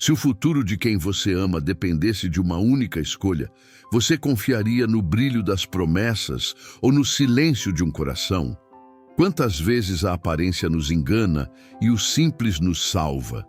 Se o futuro de quem você ama dependesse de uma única escolha, você confiaria no brilho das promessas ou no silêncio de um coração? Quantas vezes a aparência nos engana e o simples nos salva?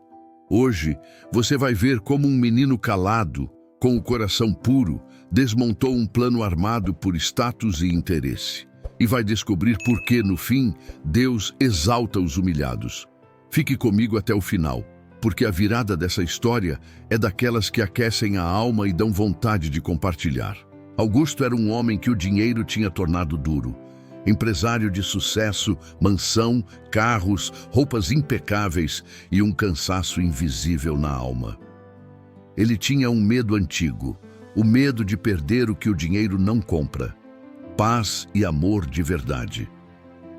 Hoje, você vai ver como um menino calado, com o coração puro, desmontou um plano armado por status e interesse. E vai descobrir por que, no fim, Deus exalta os humilhados. Fique comigo até o final, porque a virada dessa história é daquelas que aquecem a alma e dão vontade de compartilhar. Augusto era um homem que o dinheiro tinha tornado duro. Empresário de sucesso, mansão, carros, roupas impecáveis e um cansaço invisível na alma. Ele tinha um medo antigo, o medo de perder o que o dinheiro não compra: paz e amor de verdade.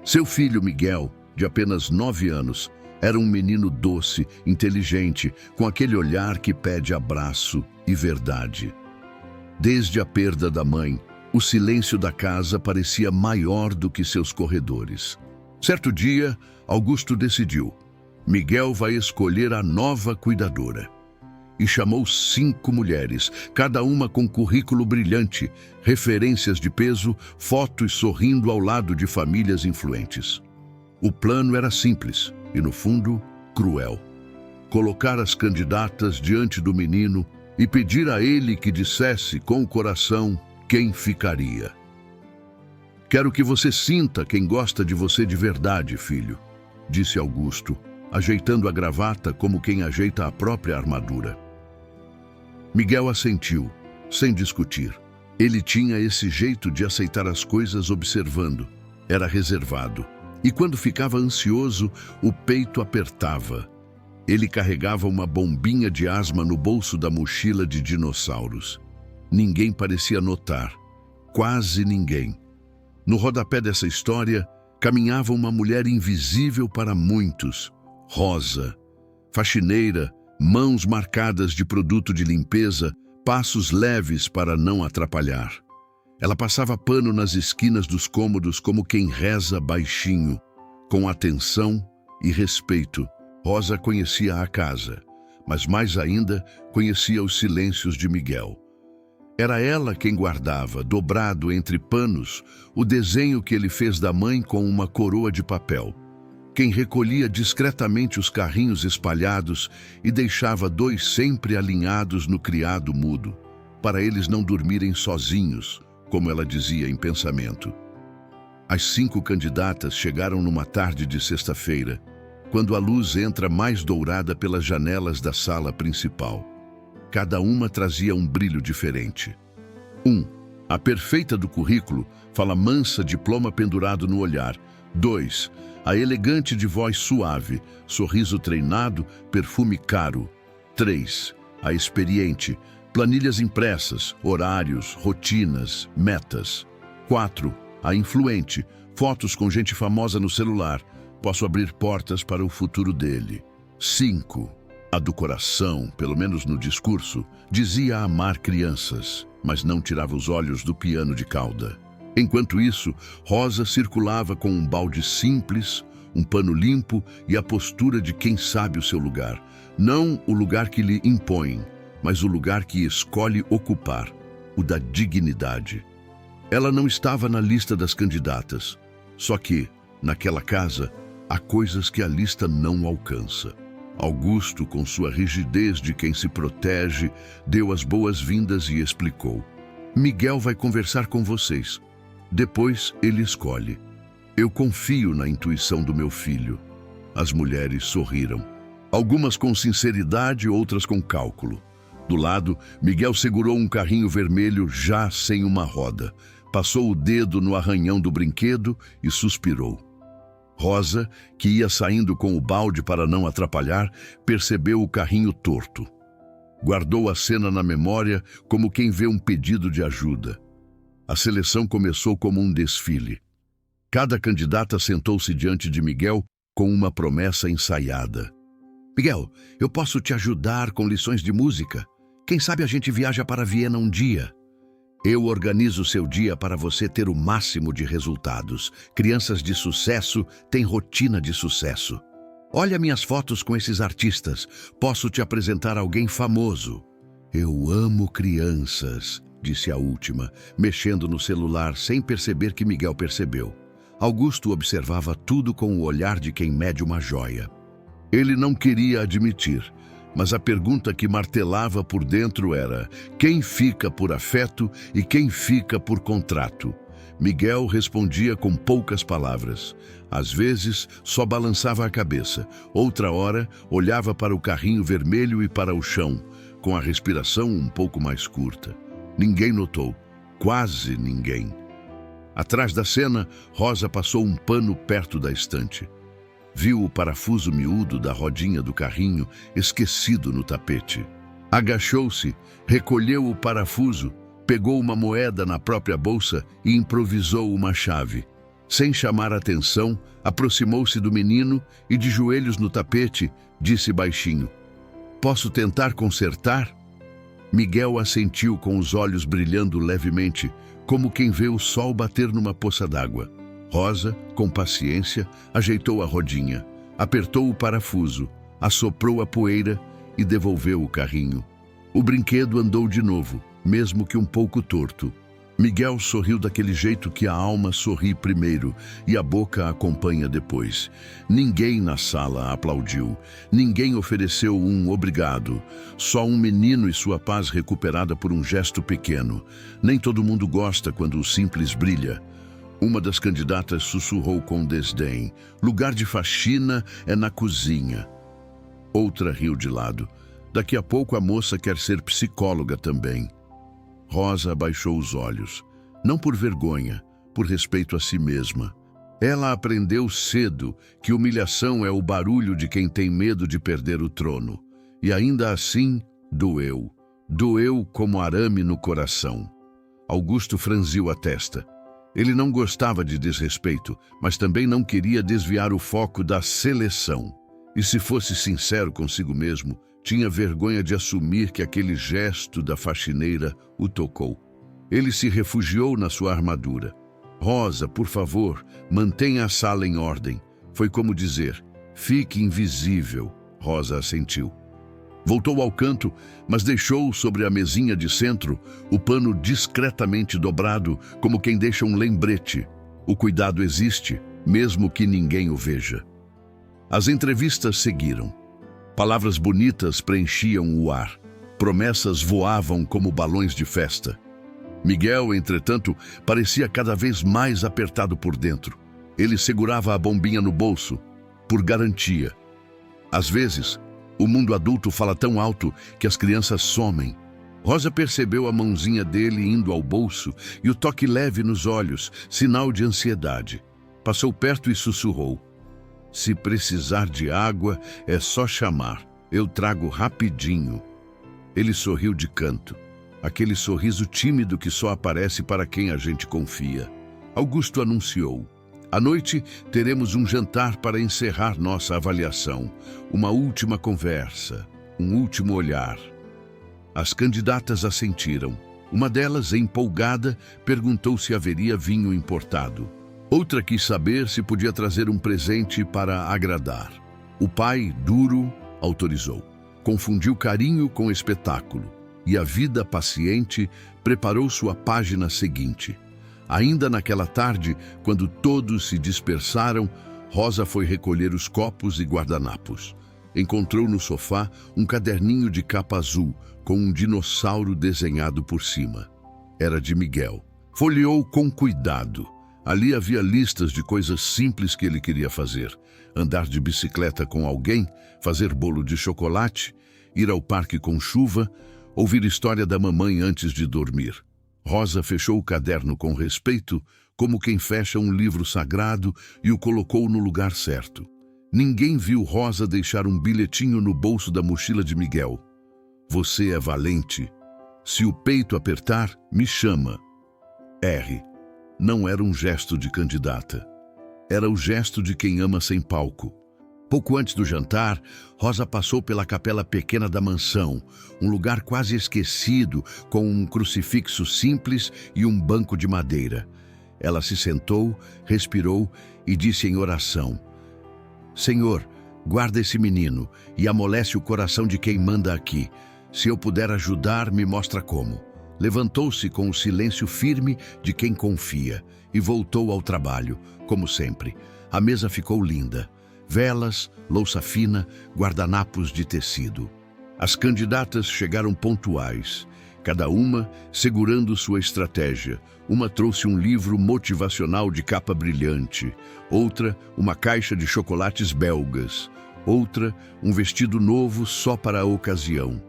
Seu filho Miguel, de apenas 9 anos, era um menino doce, inteligente, com aquele olhar que pede abraço e verdade. Desde a perda da mãe, o silêncio da casa parecia maior do que seus corredores. Certo dia, Augusto decidiu: Miguel vai escolher a nova cuidadora. E chamou 5 mulheres, cada uma com currículo brilhante, referências de peso, fotos sorrindo ao lado de famílias influentes. O plano era simples e, no fundo, cruel. Colocar as candidatas diante do menino e pedir a ele que dissesse com o coração quem ficaria. Quero que você sinta quem gosta de você de verdade, filho, disse Augusto, ajeitando a gravata como quem ajeita a própria armadura. Miguel assentiu, sem discutir. Ele tinha esse jeito de aceitar as coisas observando. Era reservado. E quando ficava ansioso, o peito apertava. Ele carregava uma bombinha de asma no bolso da mochila de dinossauros. Ninguém parecia notar. Quase ninguém. No rodapé dessa história, caminhava uma mulher invisível para muitos. Rosa, faxineira, mãos marcadas de produto de limpeza, passos leves para não atrapalhar. Ela passava pano nas esquinas dos cômodos como quem reza baixinho, com atenção e respeito. Rosa conhecia a casa, mas mais ainda conhecia os silêncios de Miguel. Era ela quem guardava, dobrado entre panos, o desenho que ele fez da mãe com uma coroa de papel. Quem recolhia discretamente os carrinhos espalhados e deixava 2 sempre alinhados no criado mudo, para eles não dormirem sozinhos, como ela dizia em pensamento. As 5 candidatas chegaram numa tarde de sexta-feira, quando a luz entra mais dourada pelas janelas da sala principal. Cada uma trazia um brilho diferente. 1. A perfeita do currículo, fala mansa, diploma pendurado no olhar. 2. A elegante de voz suave, sorriso treinado, perfume caro. 3. A experiente, planilhas impressas, horários, rotinas, metas. 4. A influente, fotos com gente famosa no celular. Posso abrir portas para o futuro dele. 5. A do coração, pelo menos no discurso, dizia amar crianças, mas não tirava os olhos do piano de cauda. Enquanto isso, Rosa circulava com um balde simples, um pano limpo e a postura de quem sabe o seu lugar. Não o lugar que lhe impõem, mas o lugar que escolhe ocupar, o da dignidade. Ela não estava na lista das candidatas, só que, naquela casa, há coisas que a lista não alcança. Augusto, com sua rigidez de quem se protege, deu as boas-vindas e explicou: Miguel vai conversar com vocês. Depois ele escolhe. Eu confio na intuição do meu filho. As mulheres sorriram. Algumas com sinceridade, outras com cálculo. Do lado, Miguel segurou um carrinho vermelho já sem uma roda. Passou o dedo no arranhão do brinquedo e suspirou. Rosa, que ia saindo com o balde para não atrapalhar, percebeu o carrinho torto. Guardou a cena na memória como quem vê um pedido de ajuda. A seleção começou como um desfile. Cada candidata sentou-se diante de Miguel com uma promessa ensaiada. Miguel, eu posso te ajudar com lições de música? Quem sabe a gente viaja para Viena um dia? Eu organizo seu dia para você ter o máximo de resultados. Crianças de sucesso têm rotina de sucesso. Olha minhas fotos com esses artistas. Posso te apresentar alguém famoso. Eu amo crianças, disse a última, mexendo no celular sem perceber que Miguel percebeu. Augusto observava tudo com o olhar de quem mede uma joia. Ele não queria admitir, mas a pergunta que martelava por dentro era: quem fica por afeto e quem fica por contrato? Miguel respondia com poucas palavras. Às vezes, só balançava a cabeça. Outra hora, olhava para o carrinho vermelho e para o chão, com a respiração um pouco mais curta. Ninguém notou. Quase ninguém. Atrás da cena, Rosa passou um pano perto da estante. Viu o parafuso miúdo da rodinha do carrinho esquecido no tapete. Agachou-se, recolheu o parafuso, pegou uma moeda na própria bolsa e improvisou uma chave. Sem chamar atenção, aproximou-se do menino e, de joelhos no tapete, disse baixinho: "Posso tentar consertar?" Miguel assentiu com os olhos brilhando levemente, como quem vê o sol bater numa poça d'água. Rosa, com paciência, ajeitou a rodinha, apertou o parafuso, assoprou a poeira e devolveu o carrinho. O brinquedo andou de novo, mesmo que um pouco torto. Miguel sorriu daquele jeito que a alma sorri primeiro e a boca acompanha depois. Ninguém na sala aplaudiu, ninguém ofereceu um obrigado. Só um menino e sua paz recuperada por um gesto pequeno. Nem todo mundo gosta quando o simples brilha. Uma das candidatas sussurrou com desdém: "Lugar de faxina é na cozinha." Outra riu de lado: "Daqui a pouco a moça quer ser psicóloga também." Rosa abaixou os olhos, não por vergonha, por respeito a si mesma. Ela aprendeu cedo que humilhação é o barulho de quem tem medo de perder o trono. E ainda assim, doeu. Doeu como arame no coração. Augusto franziu a testa. Ele não gostava de desrespeito, mas também não queria desviar o foco da seleção. E se fosse sincero consigo mesmo, tinha vergonha de assumir que aquele gesto da faxineira o tocou. Ele se refugiou na sua armadura. "Rosa, por favor, mantenha a sala em ordem." Foi como dizer: "Fique invisível." Rosa assentiu. Voltou ao canto, mas deixou sobre a mesinha de centro o pano discretamente dobrado, como quem deixa um lembrete. O cuidado existe, mesmo que ninguém o veja. As entrevistas seguiram. Palavras bonitas preenchiam o ar. Promessas voavam como balões de festa. Miguel, entretanto, parecia cada vez mais apertado por dentro. Ele segurava a bombinha no bolso, por garantia. Às vezes, o mundo adulto fala tão alto que as crianças somem. Rosa percebeu a mãozinha dele indo ao bolso e o toque leve nos olhos, sinal de ansiedade. Passou perto e sussurrou: "Se precisar de água, é só chamar. Eu trago rapidinho." Ele sorriu de canto. Aquele sorriso tímido que só aparece para quem a gente confia. Augusto anunciou: "À noite teremos um jantar para encerrar nossa avaliação. Uma última conversa, um último olhar." As candidatas assentiram. Uma delas, empolgada, perguntou se haveria vinho importado. Outra quis saber se podia trazer um presente para agradar. O pai, duro, autorizou. Confundiu carinho com espetáculo. E a vida paciente preparou sua página seguinte. Ainda naquela tarde, quando todos se dispersaram, Rosa foi recolher os copos e guardanapos. Encontrou no sofá um caderninho de capa azul, com um dinossauro desenhado por cima. Era de Miguel. Folheou com cuidado. Ali havia listas de coisas simples que ele queria fazer: andar de bicicleta com alguém, fazer bolo de chocolate, ir ao parque com chuva, ouvir história da mamãe antes de dormir. Rosa fechou o caderno com respeito, como quem fecha um livro sagrado, e o colocou no lugar certo. Ninguém viu Rosa deixar um bilhetinho no bolso da mochila de Miguel. "Você é valente. Se o peito apertar, me chama. R." Não era um gesto de candidata. Era o gesto de quem ama sem palco. Pouco antes do jantar, Rosa passou pela capela pequena da mansão, um lugar quase esquecido, com um crucifixo simples e um banco de madeira. Ela se sentou, respirou e disse em oração: "Senhor, Guarda esse menino e amolece o coração de quem manda aqui. Se eu puder ajudar, me mostra como. Levantou-se com o silêncio firme de quem confia e voltou ao trabalho, como sempre. A mesa ficou linda. Velas, louça fina, guardanapos de tecido. As candidatas chegaram pontuais, cada uma segurando sua estratégia. Uma trouxe um livro motivacional de capa brilhante, outra uma caixa de chocolates belgas, outra um vestido novo só para a ocasião.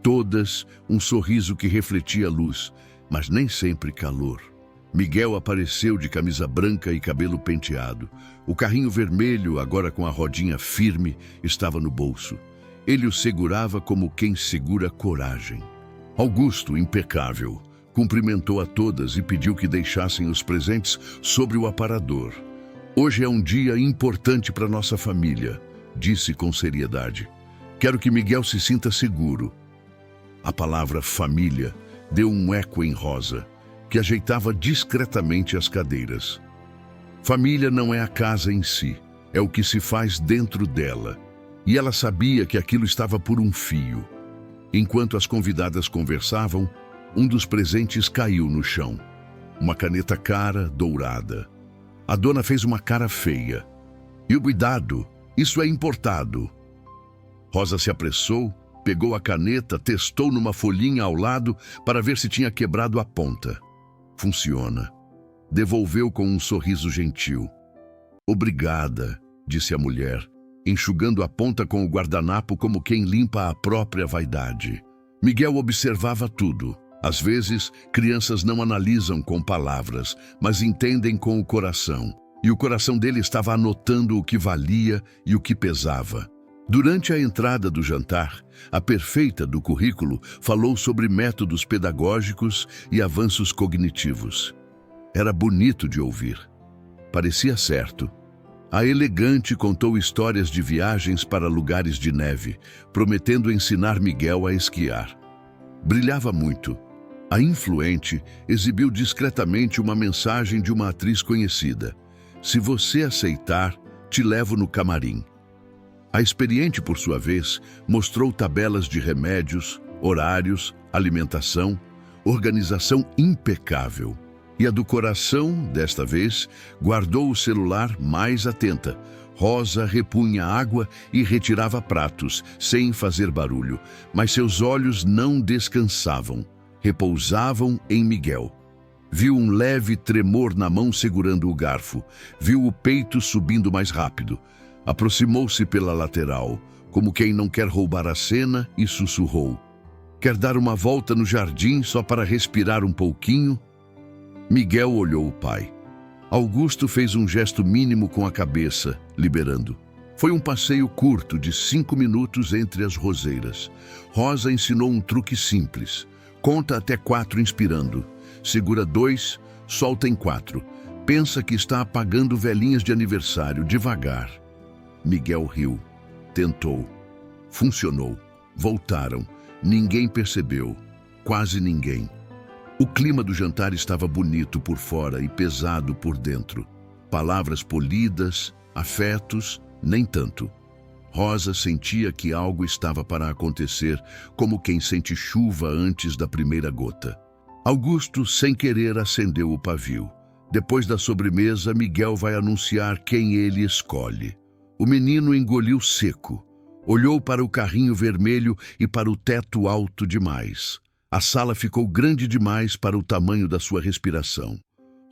Todas um sorriso que refletia luz, mas nem sempre calor. Miguel apareceu de camisa branca e cabelo penteado. O carrinho vermelho, agora com a rodinha firme, estava no bolso. Ele o segurava como quem segura coragem. Augusto, impecável, cumprimentou a todas e pediu que deixassem os presentes sobre o aparador. Hoje é um dia importante para nossa família, disse com seriedade. Quero que Miguel se sinta seguro. A palavra família deu um eco em Rosa, que ajeitava discretamente as cadeiras. Família não é a casa em si, é o que se faz dentro dela. E ela sabia que aquilo estava por um fio. Enquanto as convidadas conversavam, um dos presentes caiu no chão. Uma caneta cara, dourada. A dona fez uma cara feia. E cuidado, isso é importado. Rosa se apressou, pegou a caneta, testou numa folhinha ao lado para ver se tinha quebrado a ponta. Funciona. Devolveu com um sorriso gentil. Obrigada, disse a mulher, enxugando a ponta com o guardanapo como quem limpa a própria vaidade. Miguel observava tudo. Às vezes, crianças não analisam com palavras, mas entendem com o coração. E o coração dele estava anotando o que valia e o que pesava. Durante a entrada do jantar, a perfeita do currículo falou sobre métodos pedagógicos e avanços cognitivos. Era bonito de ouvir. Parecia certo. A elegante contou histórias de viagens para lugares de neve, prometendo ensinar Miguel a esquiar. Brilhava muito. A influente exibiu discretamente uma mensagem de uma atriz conhecida. Se você aceitar, te levo no camarim. A experiente, por sua vez, mostrou tabelas de remédios, horários, alimentação, organização impecável. E a do coração, desta vez, guardou o celular mais atenta. Rosa repunha água e retirava pratos, sem fazer barulho, mas seus olhos não descansavam, repousavam em Miguel. Viu um leve tremor na mão segurando o garfo, viu o peito subindo mais rápido. Aproximou-se pela lateral, como quem não quer roubar a cena, e sussurrou. Quer dar uma volta no jardim só para respirar um pouquinho? Miguel olhou o pai. Augusto fez um gesto mínimo com a cabeça, liberando. Foi um passeio curto de 5 minutos entre as roseiras. Rosa ensinou um truque simples. Conta até 4 inspirando. Segura 2, solta em 4. Pensa que está apagando velhinhas de aniversário, devagar. Miguel riu. Tentou. Funcionou. Voltaram. Ninguém percebeu. Quase ninguém. O clima do jantar estava bonito por fora e pesado por dentro. Palavras polidas, afetos, nem tanto. Rosa sentia que algo estava para acontecer, como quem sente chuva antes da primeira gota. Augusto, sem querer, acendeu o pavio. Depois da sobremesa, Miguel vai anunciar quem ele escolhe. O menino engoliu seco. Olhou para o carrinho vermelho e para o teto alto demais. A sala ficou grande demais para o tamanho da sua respiração.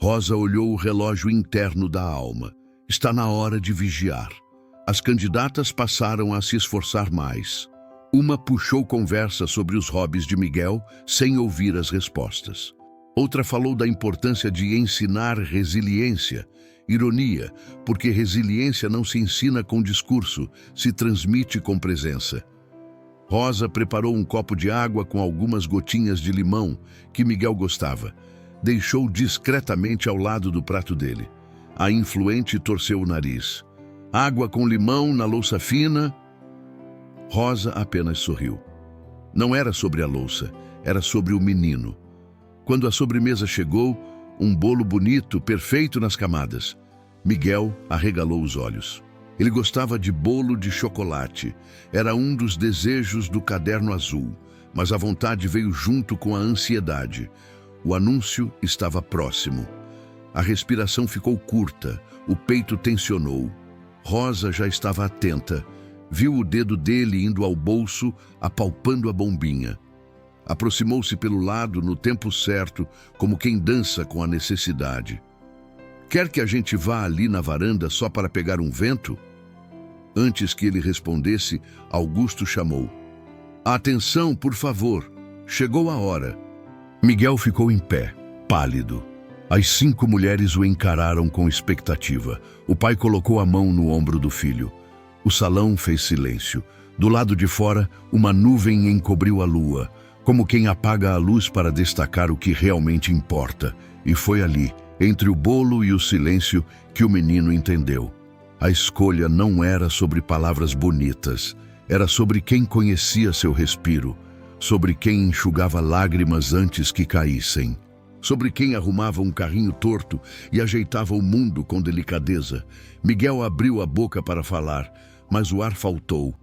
Rosa olhou o relógio interno da alma. Está na hora de vigiar. As candidatas passaram a se esforçar mais. Uma puxou conversa sobre os hobbies de Miguel, sem ouvir as respostas. Outra falou da importância de ensinar resiliência. Ironia, porque resiliência não se ensina com discurso, se transmite com presença. Rosa preparou um copo de água com algumas gotinhas de limão, que Miguel gostava. Deixou discretamente ao lado do prato dele. A influente torceu o nariz. Água com limão na louça fina. Rosa apenas sorriu. Não era sobre a louça, era sobre o menino. Quando a sobremesa chegou, um bolo bonito, perfeito nas camadas. Miguel arregalou os olhos. Ele gostava de bolo de chocolate. Era um dos desejos do caderno azul, mas a vontade veio junto com a ansiedade. O anúncio estava próximo. A respiração ficou curta, o peito tensionou. Rosa já estava atenta. Viu o dedo dele indo ao bolso, apalpando a bombinha. Aproximou-se pelo lado no tempo certo, como quem dança com a necessidade. Quer que a gente vá ali na varanda só para pegar um vento? Antes que ele respondesse, Augusto chamou. Atenção, por favor. Chegou a hora. Miguel ficou em pé, pálido. As 5 mulheres o encararam com expectativa. O pai colocou a mão no ombro do filho. O salão fez silêncio. Do lado de fora, uma nuvem encobriu a lua, como quem apaga a luz para destacar o que realmente importa. E foi ali, entre o bolo e o silêncio, que o menino entendeu. A escolha não era sobre palavras bonitas, era sobre quem conhecia seu respiro, sobre quem enxugava lágrimas antes que caíssem, sobre quem arrumava um carrinho torto e ajeitava o mundo com delicadeza. Miguel abriu a boca para falar, mas o ar faltou.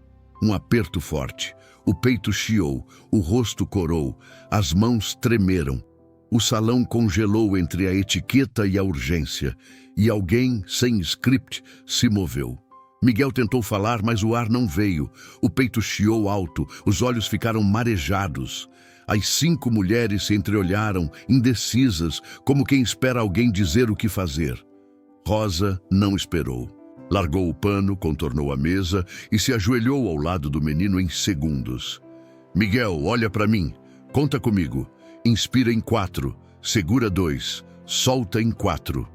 Um aperto forte, o peito chiou, o rosto corou, as mãos tremeram. O salão congelou entre a etiqueta e a urgência, e alguém, sem script, se moveu. Miguel tentou falar, mas o ar não veio. O peito chiou alto, os olhos ficaram marejados. As 5 mulheres se entreolharam, indecisas, como quem espera alguém dizer o que fazer. Rosa não esperou. Largou o pano, contornou a mesa e se ajoelhou ao lado do menino em segundos. Miguel, olha para mim. Conta comigo. Inspira em 4, segura 2, solta em 4.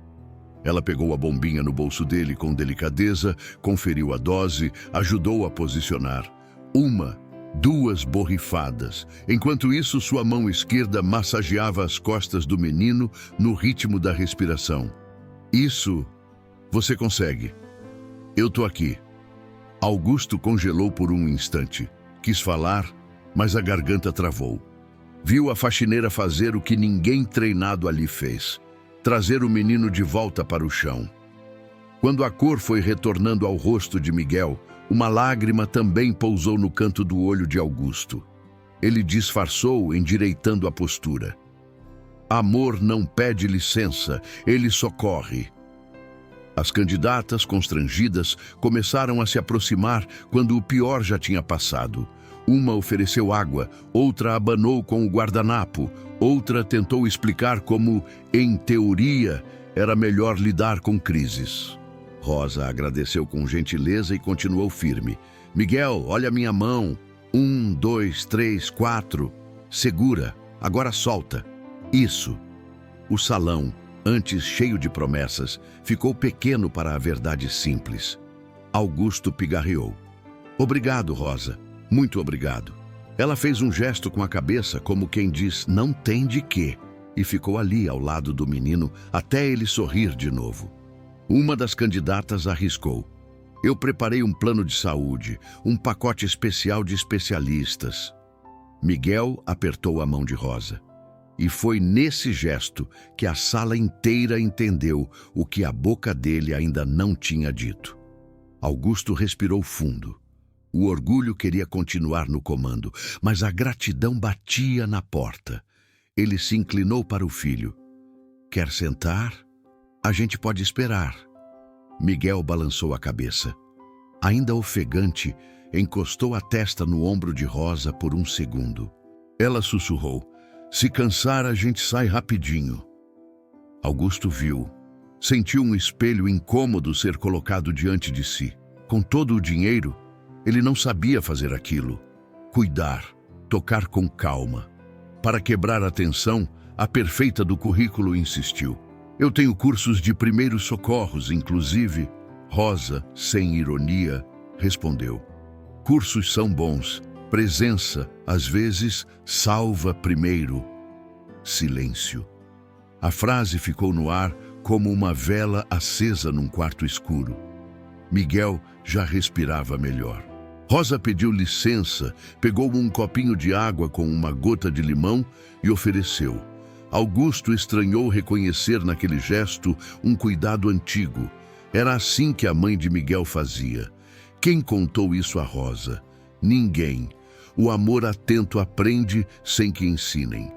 Ela pegou a bombinha no bolso dele com delicadeza, conferiu a dose, ajudou a posicionar. 1, 2 borrifadas. Enquanto isso, sua mão esquerda massageava as costas do menino no ritmo da respiração. Isso, você consegue. Eu tô aqui. Augusto congelou por um instante. Quis falar, mas a garganta travou. Viu a faxineira fazer o que ninguém treinado ali fez. Trazer o menino de volta para o chão. Quando a cor foi retornando ao rosto de Miguel, uma lágrima também pousou no canto do olho de Augusto. Ele disfarçou, endireitando a postura. Amor não pede licença, ele socorre. As candidatas, constrangidas, começaram a se aproximar quando o pior já tinha passado. Uma ofereceu água, outra abanou com o guardanapo, outra tentou explicar como, em teoria, era melhor lidar com crises. Rosa agradeceu com gentileza e continuou firme. Miguel, olha minha mão. 1, 2, 3, 4. Segura, agora solta. Isso. O salão, antes cheio de promessas, ficou pequeno para a verdade simples. Augusto pigarreou. Obrigado, Rosa. Muito obrigado. Ela fez um gesto com a cabeça, como quem diz, não tem de quê, e ficou ali ao lado do menino até ele sorrir de novo. Uma das candidatas arriscou. Eu preparei um plano de saúde, um pacote especial de especialistas. Miguel apertou a mão de Rosa. E foi nesse gesto que a sala inteira entendeu o que a boca dele ainda não tinha dito. Augusto respirou fundo. O orgulho queria continuar no comando, mas a gratidão batia na porta. Ele se inclinou para o filho. Quer sentar? A gente pode esperar. Miguel balançou a cabeça. Ainda ofegante, encostou a testa no ombro de Rosa por um segundo. Ela sussurrou. Se cansar, a gente sai rapidinho. Augusto viu. Sentiu um espelho incômodo ser colocado diante de si. Com todo o dinheiro, ele não sabia fazer aquilo. Cuidar, tocar com calma. Para quebrar a tensão, a perfeita do currículo insistiu. Eu tenho cursos de primeiros socorros, inclusive. Rosa, sem ironia, respondeu. Cursos são bons. Presença, às vezes, salva primeiro. Silêncio. A frase ficou no ar como uma vela acesa num quarto escuro. Miguel já respirava melhor. Rosa pediu licença, pegou um copinho de água com uma gota de limão e ofereceu. Augusto estranhou reconhecer naquele gesto um cuidado antigo. Era assim que a mãe de Miguel fazia. Quem contou isso a Rosa? Ninguém. O amor atento aprende sem que ensinem.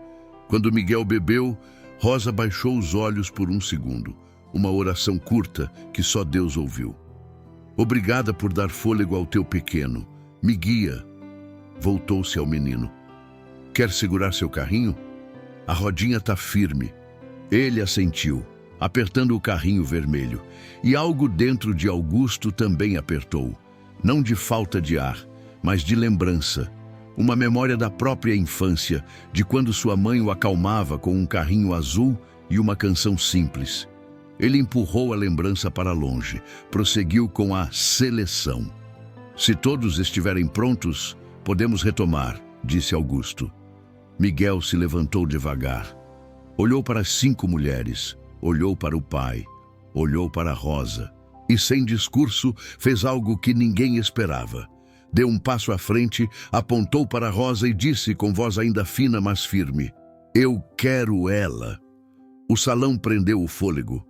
Quando Miguel bebeu, Rosa baixou os olhos por um segundo. Uma oração curta que só Deus ouviu. Obrigada por dar fôlego ao teu pequeno. Me guia. Voltou-se ao menino. Quer segurar seu carrinho? A rodinha tá firme. Ele assentiu, apertando o carrinho vermelho. E algo dentro de Augusto também apertou. Não de falta de ar, mas de lembrança. Uma memória da própria infância, de quando sua mãe o acalmava com um carrinho azul e uma canção simples. Ele empurrou a lembrança para longe, prosseguiu com a seleção. Se todos estiverem prontos, podemos retomar, disse Augusto. Miguel se levantou devagar. Olhou para as 5 mulheres, olhou para o pai, olhou para Rosa e, sem discurso, fez algo que ninguém esperava. Deu um passo à frente, apontou para Rosa e disse com voz ainda fina, mas firme: Eu quero ela. O salão prendeu o fôlego.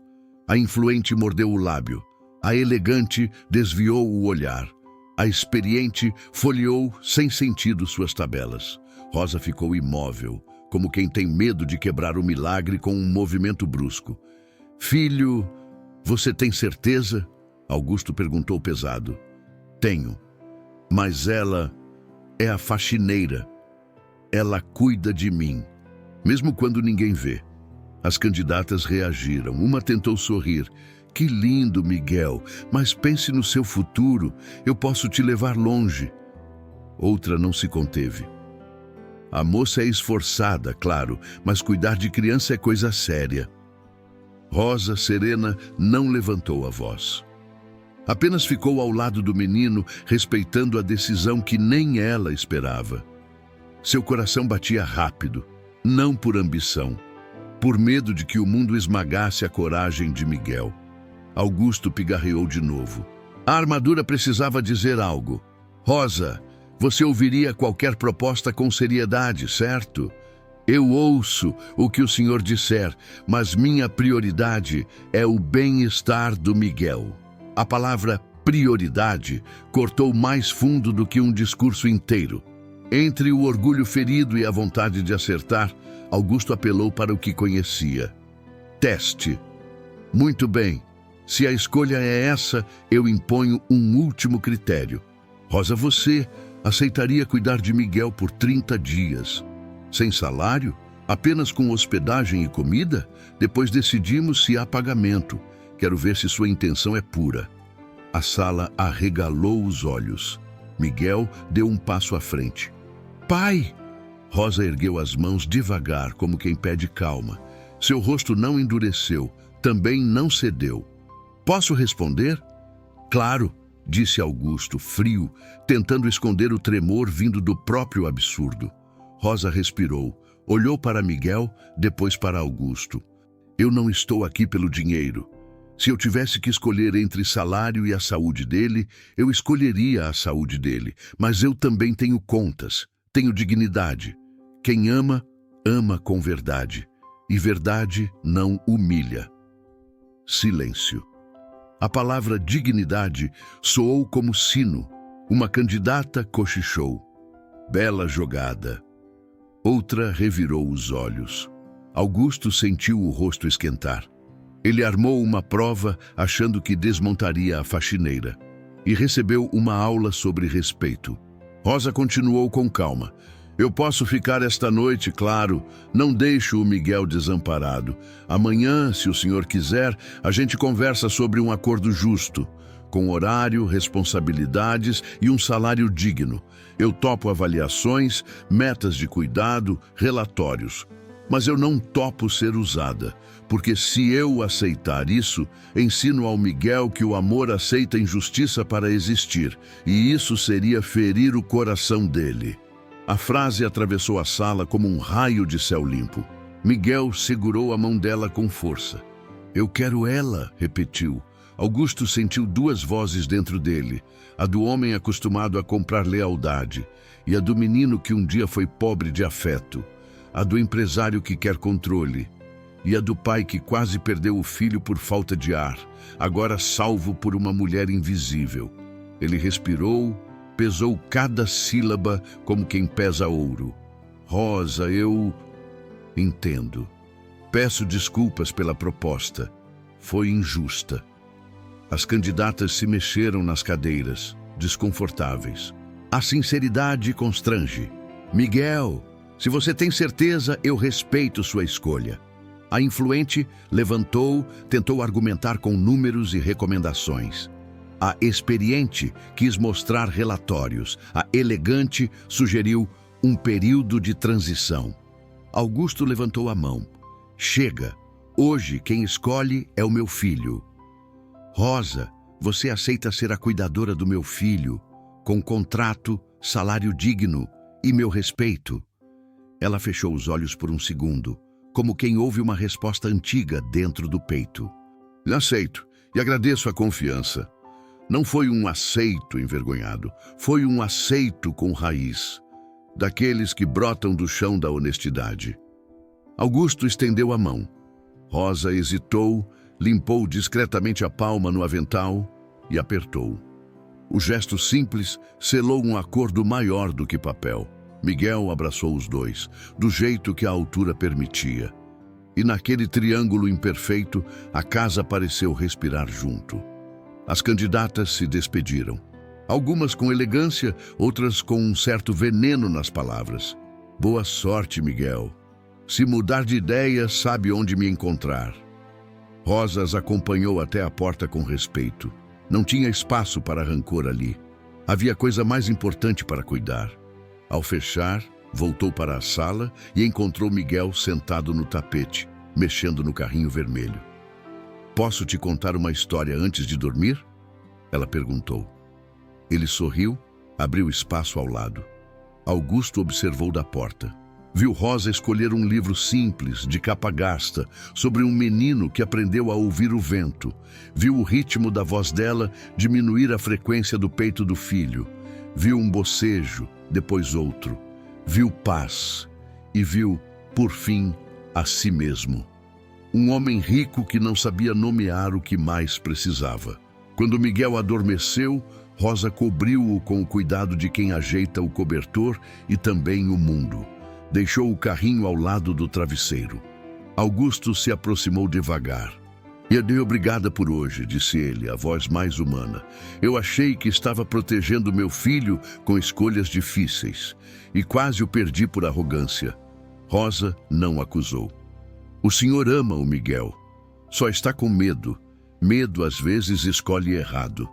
A influente mordeu o lábio. A elegante desviou o olhar. A experiente folheou sem sentido suas tabelas. Rosa ficou imóvel, como quem tem medo de quebrar o milagre com um movimento brusco. Filho, você tem certeza? Augusto perguntou pesado. Tenho. Mas ela é a faxineira. Ela cuida de mim, mesmo quando ninguém vê. As candidatas reagiram. Uma tentou sorrir. Que lindo, Miguel, mas pense no seu futuro. Eu posso te levar longe. Outra não se conteve. A moça é esforçada, claro, mas cuidar de criança é coisa séria. Rosa, serena, não levantou a voz. Apenas ficou ao lado do menino, respeitando a decisão que nem ela esperava. Seu coração batia rápido, não por ambição, por medo de que o mundo esmagasse a coragem de Miguel. Augusto pigarreou de novo. A armadura precisava dizer algo. Rosa, você ouviria qualquer proposta com seriedade, certo? Eu ouço o que o senhor disser, mas minha prioridade é o bem-estar do Miguel. A palavra prioridade cortou mais fundo do que um discurso inteiro. Entre o orgulho ferido e a vontade de acertar, Augusto apelou para o que conhecia. Teste. Muito bem. Se a escolha é essa, eu imponho um último critério. Rosa, você aceitaria cuidar de Miguel por 30 dias? Sem salário? Apenas com hospedagem e comida? Depois decidimos se há pagamento. Quero ver se sua intenção é pura. A sala arregalou os olhos. Miguel deu um passo à frente. Pai! Rosa ergueu as mãos devagar, como quem pede calma. Seu rosto não endureceu, também não cedeu. Posso responder? Claro, disse Augusto, frio, tentando esconder o tremor vindo do próprio absurdo. Rosa respirou, olhou para Miguel, depois para Augusto. Eu não estou aqui pelo dinheiro. Se eu tivesse que escolher entre salário e a saúde dele, eu escolheria a saúde dele. Mas eu também tenho contas, tenho dignidade. Quem ama, ama com verdade. E verdade não humilha. Silêncio. A palavra dignidade soou como sino. Uma candidata cochichou. Bela jogada. Outra revirou os olhos. Augusto sentiu o rosto esquentar. Ele armou uma prova achando que desmontaria a faxineira e recebeu uma aula sobre respeito. Rosa continuou com calma. Eu posso ficar esta noite, claro. Não deixo o Miguel desamparado. Amanhã, se o senhor quiser, a gente conversa sobre um acordo justo, com horário, responsabilidades e um salário digno. Eu topo avaliações, metas de cuidado, relatórios. Mas eu não topo ser usada, porque se eu aceitar isso, ensino ao Miguel que o amor aceita injustiça para existir, e isso seria ferir o coração dele. A frase atravessou a sala como um raio de céu limpo. Miguel segurou a mão dela com força. Eu quero ela, repetiu. Augusto sentiu duas vozes dentro dele, a do homem acostumado a comprar lealdade e a do menino que um dia foi pobre de afeto. A do empresário que quer controle. e a do pai que quase perdeu o filho por falta de ar, agora salvo por uma mulher invisível. Ele respirou, pesou cada sílaba como quem pesa ouro. Rosa, eu entendo. Peço desculpas pela proposta. Foi injusta. As candidatas se mexeram nas cadeiras, desconfortáveis. A sinceridade constrange. Miguel, se você tem certeza, eu respeito sua escolha. A influente levantou, tentou argumentar com números e recomendações. A experiente quis mostrar relatórios. A elegante sugeriu um período de transição. Augusto levantou a mão. Chega. Hoje quem escolhe é o meu filho. Rosa, você aceita ser a cuidadora do meu filho, com contrato, salário digno e meu respeito? Ela fechou os olhos por um segundo, como quem ouve uma resposta antiga dentro do peito. Aceito e agradeço a confiança. Não foi um aceito envergonhado, foi um aceito com raiz, daqueles que brotam do chão da honestidade. Augusto estendeu a mão. Rosa hesitou, limpou discretamente a palma no avental e apertou. O gesto simples selou um acordo maior do que papel. Miguel abraçou os dois, do jeito que a altura permitia. E naquele triângulo imperfeito, a casa pareceu respirar junto. As candidatas se despediram. Algumas com elegância, outras com um certo veneno nas palavras. Boa sorte, Miguel. Se mudar de ideia, sabe onde me encontrar. Rosa as acompanhou até a porta com respeito. Não tinha espaço para rancor ali. Havia coisa mais importante para cuidar. Ao fechar, voltou para a sala e encontrou Miguel sentado no tapete, mexendo no carrinho vermelho. Posso te contar uma história antes de dormir? Ela perguntou. Ele sorriu, abriu espaço ao lado. Augusto observou da porta. Viu Rosa escolher um livro simples, de capa gasta, sobre um menino que aprendeu a ouvir o vento. Viu o ritmo da voz dela diminuir a frequência do peito do filho. Viu um bocejo, depois outro. Viu paz e viu, por fim, a si mesmo. Um homem rico que não sabia nomear o que mais precisava. Quando Miguel adormeceu, Rosa cobriu-o com o cuidado de quem ajeita o cobertor e também o mundo. Deixou o carrinho ao lado do travesseiro. Augusto se aproximou devagar. "E obrigada por hoje", disse ele, a voz mais humana. "Eu achei que estava protegendo meu filho com escolhas difíceis e quase o perdi por arrogância." Rosa não acusou. "O senhor ama o Miguel. Só está com medo. Medo às vezes escolhe errado."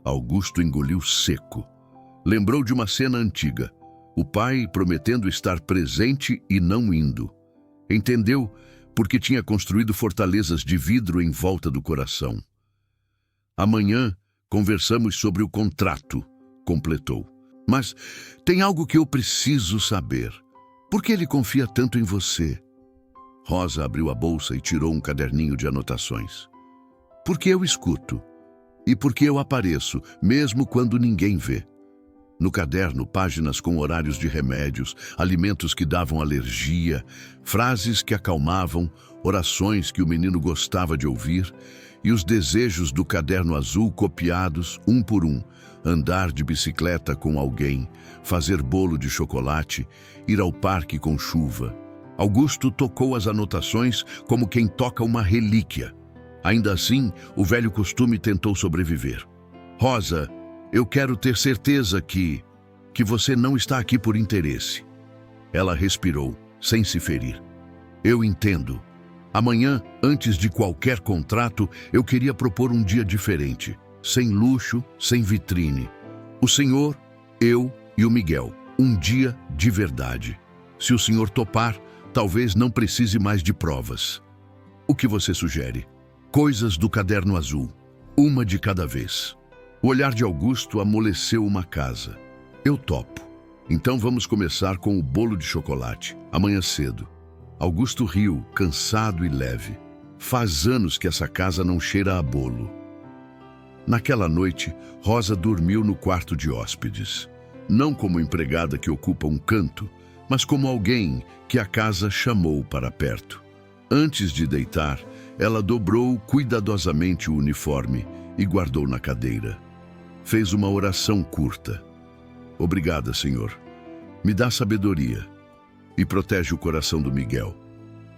Augusto engoliu seco. Lembrou de uma cena antiga. O pai prometendo estar presente e não indo. Entendeu porque tinha construído fortalezas de vidro em volta do coração. "Amanhã conversamos sobre o contrato", completou. "Mas tem algo que eu preciso saber. Por que ele confia tanto em você?" Rosa abriu a bolsa e tirou um caderninho de anotações. "Porque eu escuto. E porque eu apareço, mesmo quando ninguém vê." No caderno, páginas com horários de remédios, alimentos que davam alergia, frases que acalmavam, orações que o menino gostava de ouvir e os desejos do caderno azul copiados, um por um. Andar de bicicleta com alguém, fazer bolo de chocolate, ir ao parque com chuva. Augusto tocou as anotações como quem toca uma relíquia. Ainda assim, o velho costume tentou sobreviver. "Rosa, eu quero ter certeza que você não está aqui por interesse." Ela respirou, sem se ferir. "Eu entendo. Amanhã, antes de qualquer contrato, eu queria propor um dia diferente. Sem luxo, sem vitrine. O senhor, eu e o Miguel. Um dia de verdade. Se o senhor topar, talvez não precise mais de provas. O que você sugere?" "Coisas do caderno azul. Uma de cada vez." O olhar de Augusto amoleceu uma casa. "Eu topo. Então vamos começar com o bolo de chocolate, amanhã cedo." Augusto riu, cansado e leve. Faz anos que essa casa não cheira a bolo. Naquela noite, Rosa dormiu no quarto de hóspedes. Não como empregada que ocupa um canto, mas como alguém que a casa chamou para perto. Antes de deitar, ela dobrou cuidadosamente o uniforme e guardou na cadeira. Fez uma oração curta. Obrigada, Senhor. Me dá sabedoria e protege o coração do Miguel.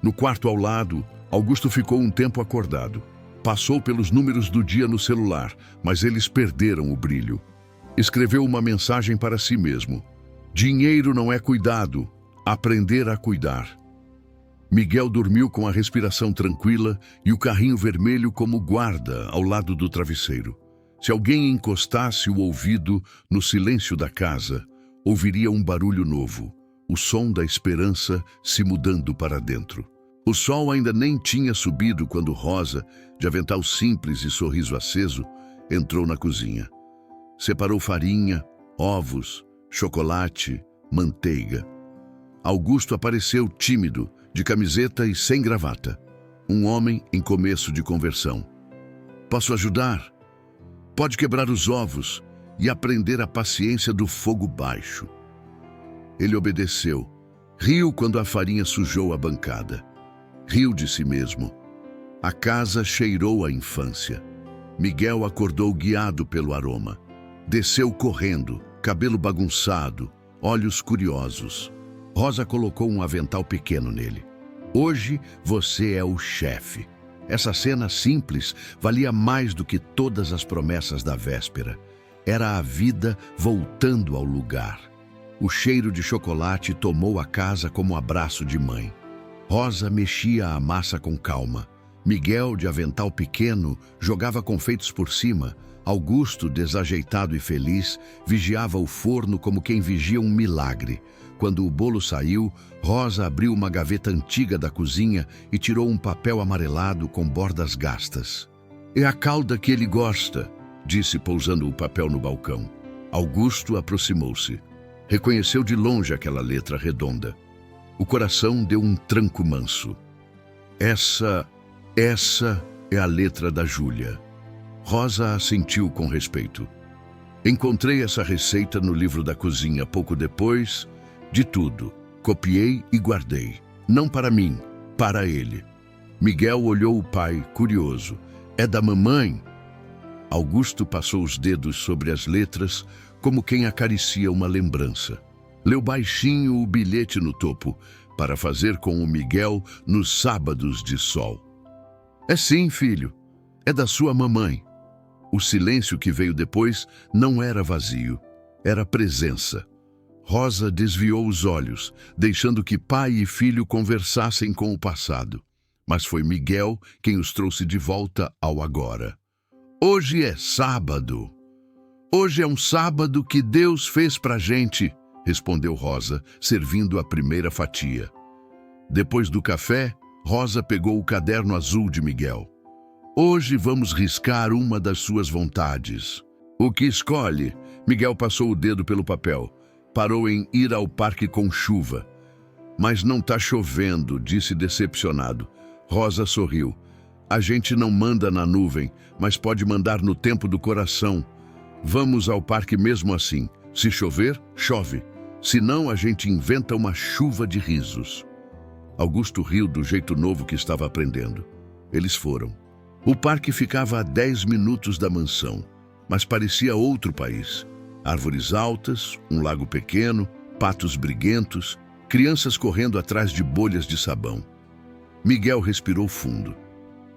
No quarto ao lado, Augusto ficou um tempo acordado. Passou pelos números do dia no celular, mas eles perderam o brilho. Escreveu uma mensagem para si mesmo. Dinheiro não é cuidado, aprender a cuidar. Miguel dormiu com a respiração tranquila e o carrinho vermelho como guarda ao lado do travesseiro. Se alguém encostasse o ouvido no silêncio da casa, ouviria um barulho novo, o som da esperança se mudando para dentro. O sol ainda nem tinha subido quando Rosa, de avental simples e sorriso aceso, entrou na cozinha. Separou farinha, ovos, chocolate, manteiga. Augusto apareceu tímido, de camiseta e sem gravata. Um homem em começo de conversão. Posso ajudar? Pode quebrar os ovos e aprender a paciência do fogo baixo. Ele obedeceu. Riu quando a farinha sujou a bancada. Riu de si mesmo. A casa cheirou a infância. Miguel acordou guiado pelo aroma. Desceu correndo, cabelo bagunçado, olhos curiosos. Rosa colocou um avental pequeno nele. Hoje você é o chefe. Essa cena simples valia mais do que todas as promessas da véspera. Era a vida voltando ao lugar. O cheiro de chocolate tomou a casa como abraço de mãe. Rosa mexia a massa com calma. Miguel, de avental pequeno, jogava confeitos por cima. Augusto, desajeitado e feliz, vigiava o forno como quem vigia um milagre. Quando o bolo saiu, Rosa abriu uma gaveta antiga da cozinha e tirou um papel amarelado com bordas gastas. É a calda que ele gosta, disse pousando o papel no balcão. Augusto aproximou-se. Reconheceu de longe aquela letra redonda. O coração deu um tranco manso. Essa é a letra da Júlia. Rosa assentiu com respeito. Encontrei essa receita no livro da cozinha pouco depois de tudo. Copiei e guardei. Não para mim, para ele. Miguel olhou o pai, curioso. É da mamãe? Augusto passou os dedos sobre as letras, como quem acaricia uma lembrança. Leu baixinho o bilhete no topo, para fazer com o Miguel nos sábados de sol. É sim, filho. É da sua mamãe. O silêncio que veio depois não era vazio, era presença. Rosa desviou os olhos, deixando que pai e filho conversassem com o passado. Mas foi Miguel quem os trouxe de volta ao agora. Hoje é sábado. Hoje é um sábado que Deus fez pra gente, respondeu Rosa, servindo a primeira fatia. Depois do café, Rosa pegou o caderno azul de Miguel. Hoje vamos riscar uma das suas vontades. O que escolhe? Miguel passou o dedo pelo papel. Parou em ir ao parque com chuva. Mas não tá chovendo, disse decepcionado. Rosa sorriu. A gente não manda na nuvem, mas pode mandar no tempo do coração. Vamos ao parque mesmo assim. Se chover, chove. Se não, a gente inventa uma chuva de risos. Augusto riu do jeito novo que estava aprendendo. Eles foram. O parque ficava a 10 minutos da mansão, mas parecia outro país. Árvores altas, um lago pequeno, patos briguentos, crianças correndo atrás de bolhas de sabão. Miguel respirou fundo.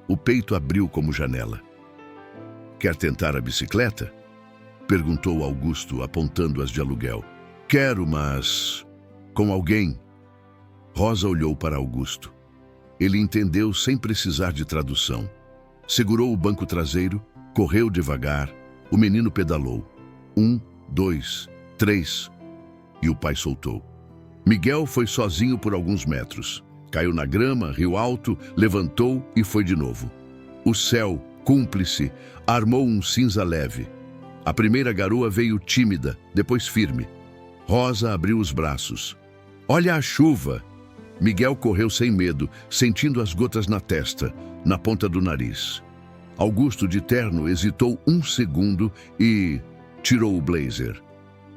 O peito abriu como janela. Quer tentar a bicicleta? Perguntou Augusto, apontando as de aluguel. Quero, mas... com alguém? Rosa olhou para Augusto. Ele entendeu sem precisar de tradução. Segurou o banco traseiro, correu devagar. O menino pedalou. 1, 2, 3. E o pai soltou. Miguel foi sozinho por alguns metros. Caiu na grama, riu alto, levantou e foi de novo. O céu, cúmplice, armou um cinza leve. A primeira garoa veio tímida, depois firme. Rosa abriu os braços. Olha a chuva! Miguel correu sem medo, sentindo as gotas na testa, na ponta do nariz. Augusto, de terno, hesitou um segundo e tirou o blazer.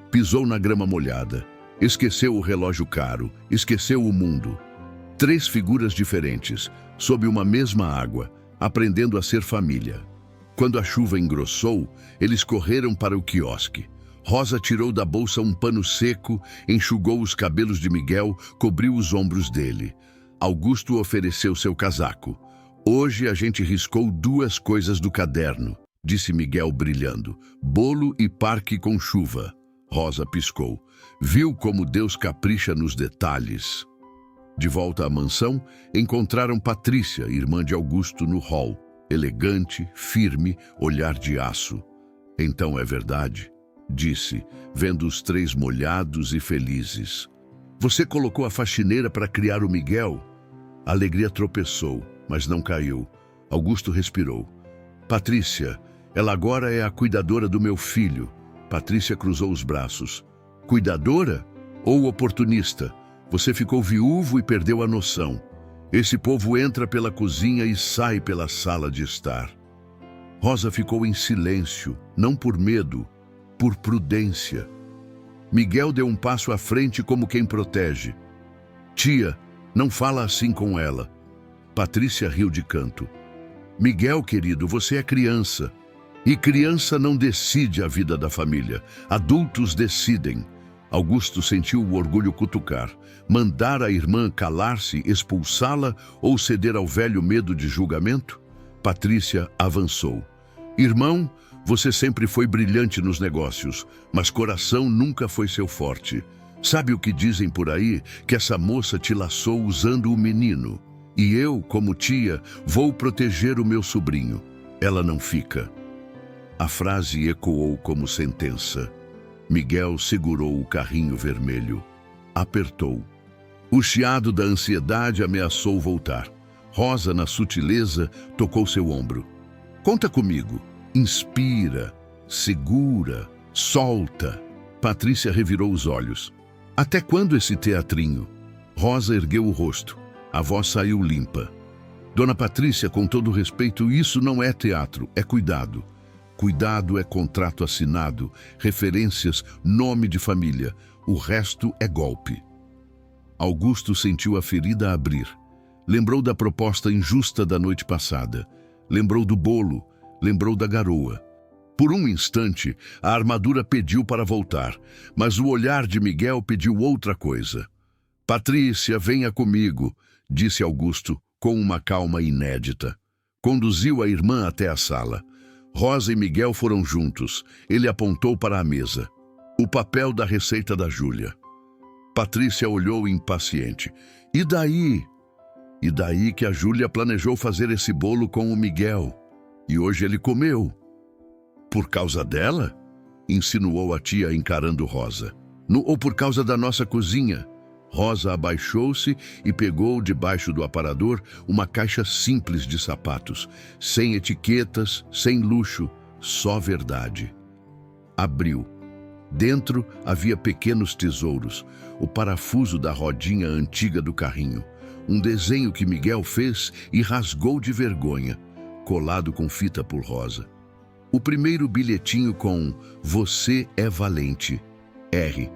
Pisou na grama molhada. Esqueceu o relógio caro, esqueceu o mundo. 3 figuras diferentes, sob uma mesma água, aprendendo a ser família. Quando a chuva engrossou, eles correram para o quiosque. Rosa tirou da bolsa um pano seco, enxugou os cabelos de Miguel, cobriu os ombros dele. Augusto ofereceu seu casaco. Hoje a gente riscou 2 coisas do caderno, disse Miguel brilhando. Bolo e parque com chuva. Rosa piscou. Viu como Deus capricha nos detalhes. De volta à mansão, encontraram Patrícia, irmã de Augusto, no hall. Elegante, firme, olhar de aço. Então é verdade, disse, vendo os 3 molhados e felizes. Você colocou a faxineira para criar o Miguel? A alegria tropeçou, mas não caiu. Augusto respirou. Patrícia, ela agora é a cuidadora do meu filho. Patrícia cruzou os braços. Cuidadora ou oportunista? Você ficou viúvo e perdeu a noção. Esse povo entra pela cozinha e sai pela sala de estar. Rosa ficou em silêncio, não por medo, por prudência. Miguel deu um passo à frente como quem protege. Tia, não fala assim com ela. Patrícia riu de canto. Miguel, querido, você é criança. E criança não decide a vida da família. Adultos decidem. Augusto sentiu o orgulho cutucar. Mandar a irmã calar-se, expulsá-la ou ceder ao velho medo de julgamento? Patrícia avançou. Irmão, você sempre foi brilhante nos negócios, mas coração nunca foi seu forte. Sabe o que dizem por aí? Que essa moça te laçou usando o menino. E eu, como tia, vou proteger o meu sobrinho. Ela não fica. A frase ecoou como sentença. Miguel segurou o carrinho vermelho. Apertou. O chiado da ansiedade ameaçou voltar. Rosa, na sutileza, tocou seu ombro. Conta comigo. Inspira, segura, solta. Patrícia revirou os olhos. Até quando esse teatrinho? Rosa ergueu o rosto. A voz saiu limpa. Dona Patrícia, com todo respeito, isso não é teatro, é cuidado. Cuidado é contrato assinado, referências, nome de família. O resto é golpe. Augusto sentiu a ferida abrir. Lembrou da proposta injusta da noite passada. Lembrou do bolo. Lembrou da garoa. Por um instante, a armadura pediu para voltar, mas o olhar de Miguel pediu outra coisa. Patrícia, venha comigo, disse Augusto, com uma calma inédita. Conduziu a irmã até a sala. Rosa e Miguel foram juntos. Ele apontou para a mesa. O papel da receita da Júlia. Patrícia olhou impaciente. E daí? E daí que a Júlia planejou fazer esse bolo com o Miguel. E hoje ele comeu. Por causa dela? Insinuou a tia encarando Rosa. Ou por causa da nossa cozinha? Rosa abaixou-se e pegou debaixo do aparador uma caixa simples de sapatos, sem etiquetas, sem luxo, só verdade. Abriu. Dentro havia pequenos tesouros, o parafuso da rodinha antiga do carrinho, um desenho que Miguel fez e rasgou de vergonha, colado com fita por Rosa. O primeiro bilhetinho com "Você é valente", R.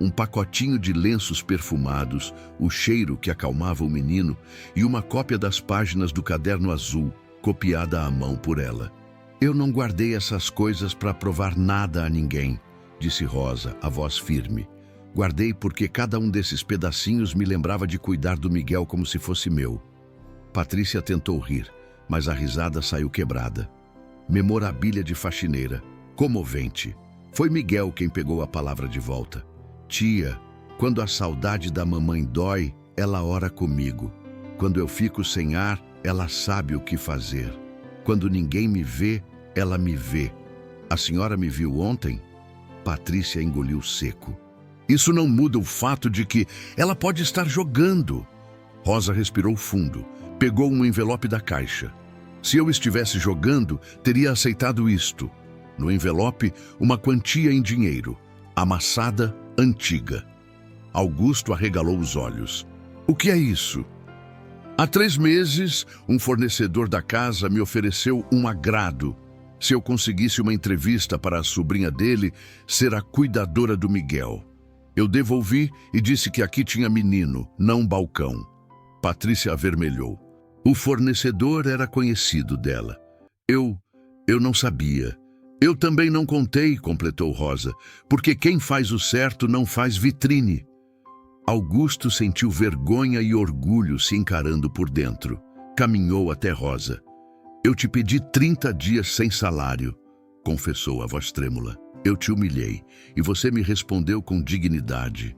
Um pacotinho de lenços perfumados, o cheiro que acalmava o menino e uma cópia das páginas do caderno azul, copiada à mão por ela. Eu não guardei essas coisas para provar nada a ninguém, disse Rosa, a voz firme. Guardei porque cada um desses pedacinhos me lembrava de cuidar do Miguel como se fosse meu. Patrícia tentou rir, mas a risada saiu quebrada. Memorabilia de faxineira, comovente. Foi Miguel quem pegou a palavra de volta. Tia, quando a saudade da mamãe dói, ela ora comigo. Quando eu fico sem ar, ela sabe o que fazer. Quando ninguém me vê, ela me vê. A senhora me viu ontem? Patrícia engoliu seco. Isso não muda o fato de que ela pode estar jogando. Rosa respirou fundo, pegou um envelope da caixa. Se eu estivesse jogando, teria aceitado isto. No envelope, uma quantia em dinheiro, amassada, antiga. Augusto arregalou os olhos. O que é isso? Há 3 meses, um fornecedor da casa me ofereceu um agrado. Se eu conseguisse uma entrevista para a sobrinha dele, ser a cuidadora do Miguel. Eu devolvi e disse que aqui tinha menino, não balcão. Patrícia avermelhou. O fornecedor era conhecido dela. Eu não sabia. Eu também não contei, completou Rosa, porque quem faz o certo não faz vitrine. Augusto sentiu vergonha e orgulho se encarando por dentro. Caminhou até Rosa. Eu te pedi 30 dias sem salário, confessou a voz trêmula. Eu te humilhei e você me respondeu com dignidade.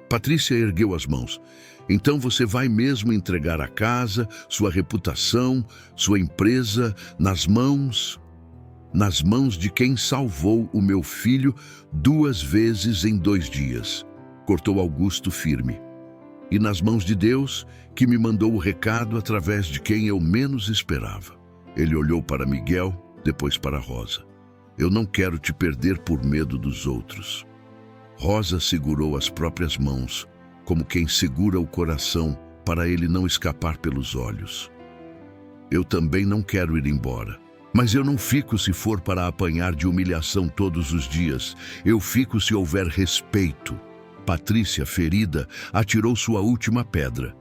Patrícia ergueu as mãos. Então você vai mesmo entregar a casa, sua reputação, sua empresa nas mãos de quem salvou o meu filho 2 vezes em 2 dias, cortou Augusto firme. E nas mãos de Deus, que me mandou o recado através de quem eu menos esperava. Ele olhou para Miguel, depois para Rosa. Eu não quero te perder por medo dos outros. Rosa segurou as próprias mãos, como quem segura o coração para ele não escapar pelos olhos. Eu também não quero ir embora. Mas eu não fico se for para apanhar de humilhação todos os dias. Eu fico se houver respeito. Patrícia, ferida, atirou sua última pedra.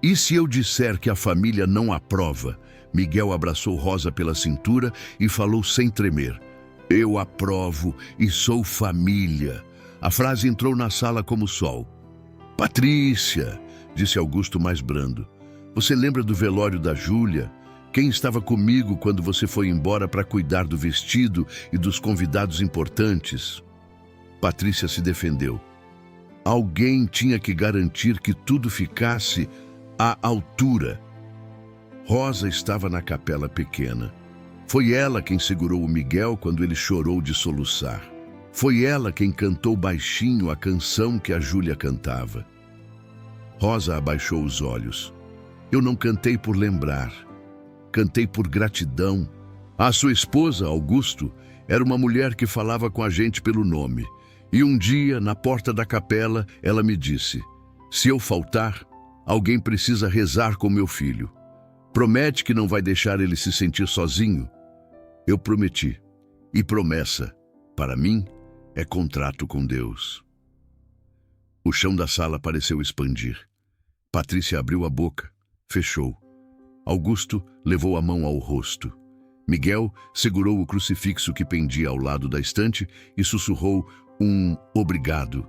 E se eu disser que a família não aprova? Miguel abraçou Rosa pela cintura e falou sem tremer. Eu aprovo e sou família. A frase entrou na sala como sol. Patrícia, disse Augusto mais brando. Você lembra do velório da Júlia? Quem estava comigo quando você foi embora para cuidar do vestido e dos convidados importantes? Patrícia se defendeu. Alguém tinha que garantir que tudo ficasse à altura. Rosa estava na capela pequena. Foi ela quem segurou o Miguel quando ele chorou de soluçar. Foi ela quem cantou baixinho a canção que a Júlia cantava. Rosa abaixou os olhos. Eu não cantei por lembrar. Cantei por gratidão. A sua esposa, Augusto, era uma mulher que falava com a gente pelo nome. E um dia, na porta da capela, ela me disse: se eu faltar, alguém precisa rezar com meu filho. Promete que não vai deixar ele se sentir sozinho? Eu prometi. E promessa, para mim, é contrato com Deus. O chão da sala pareceu expandir. Patrícia abriu a boca, fechou. Augusto levou a mão ao rosto. Miguel segurou o crucifixo que pendia ao lado da estante e sussurrou um obrigado,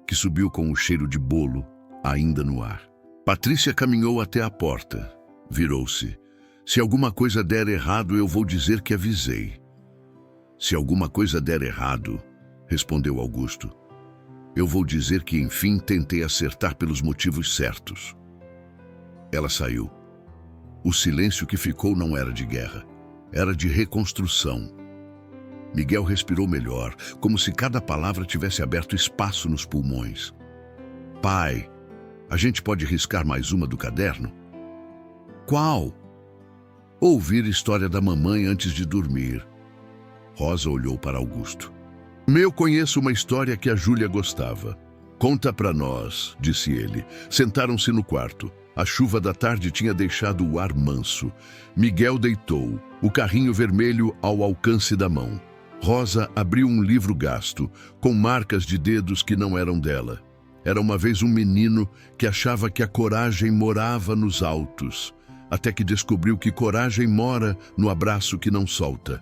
que subiu com o cheiro de bolo, ainda no ar. Patrícia caminhou até a porta. Virou-se. Se alguma coisa der errado, eu vou dizer que avisei. Se alguma coisa der errado, respondeu Augusto, eu vou dizer que, enfim, tentei acertar pelos motivos certos. Ela saiu. O silêncio que ficou não era de guerra, era de reconstrução. Miguel respirou melhor, como se cada palavra tivesse aberto espaço nos pulmões. Pai, a gente pode riscar mais uma do caderno? Qual? Ouvir história da mamãe antes de dormir. Rosa olhou para Augusto. Eu conheço uma história que a Júlia gostava. Conta para nós, disse ele. Sentaram-se no quarto. A chuva da tarde tinha deixado o ar manso. Miguel deitou, o carrinho vermelho ao alcance da mão. Rosa abriu um livro gasto, com marcas de dedos que não eram dela. Era uma vez um menino que achava que a coragem morava nos altos, até que descobriu que coragem mora no abraço que não solta.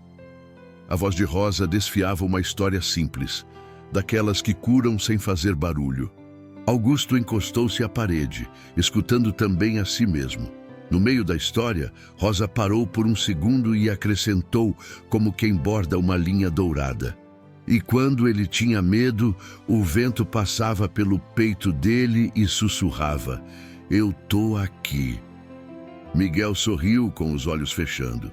A voz de Rosa desfiava uma história simples, daquelas que curam sem fazer barulho. Augusto encostou-se à parede, escutando também a si mesmo. No meio da história, Rosa parou por um segundo e acrescentou, como quem borda uma linha dourada. E quando ele tinha medo, o vento passava pelo peito dele e sussurrava: eu tô aqui. Miguel sorriu com os olhos fechando.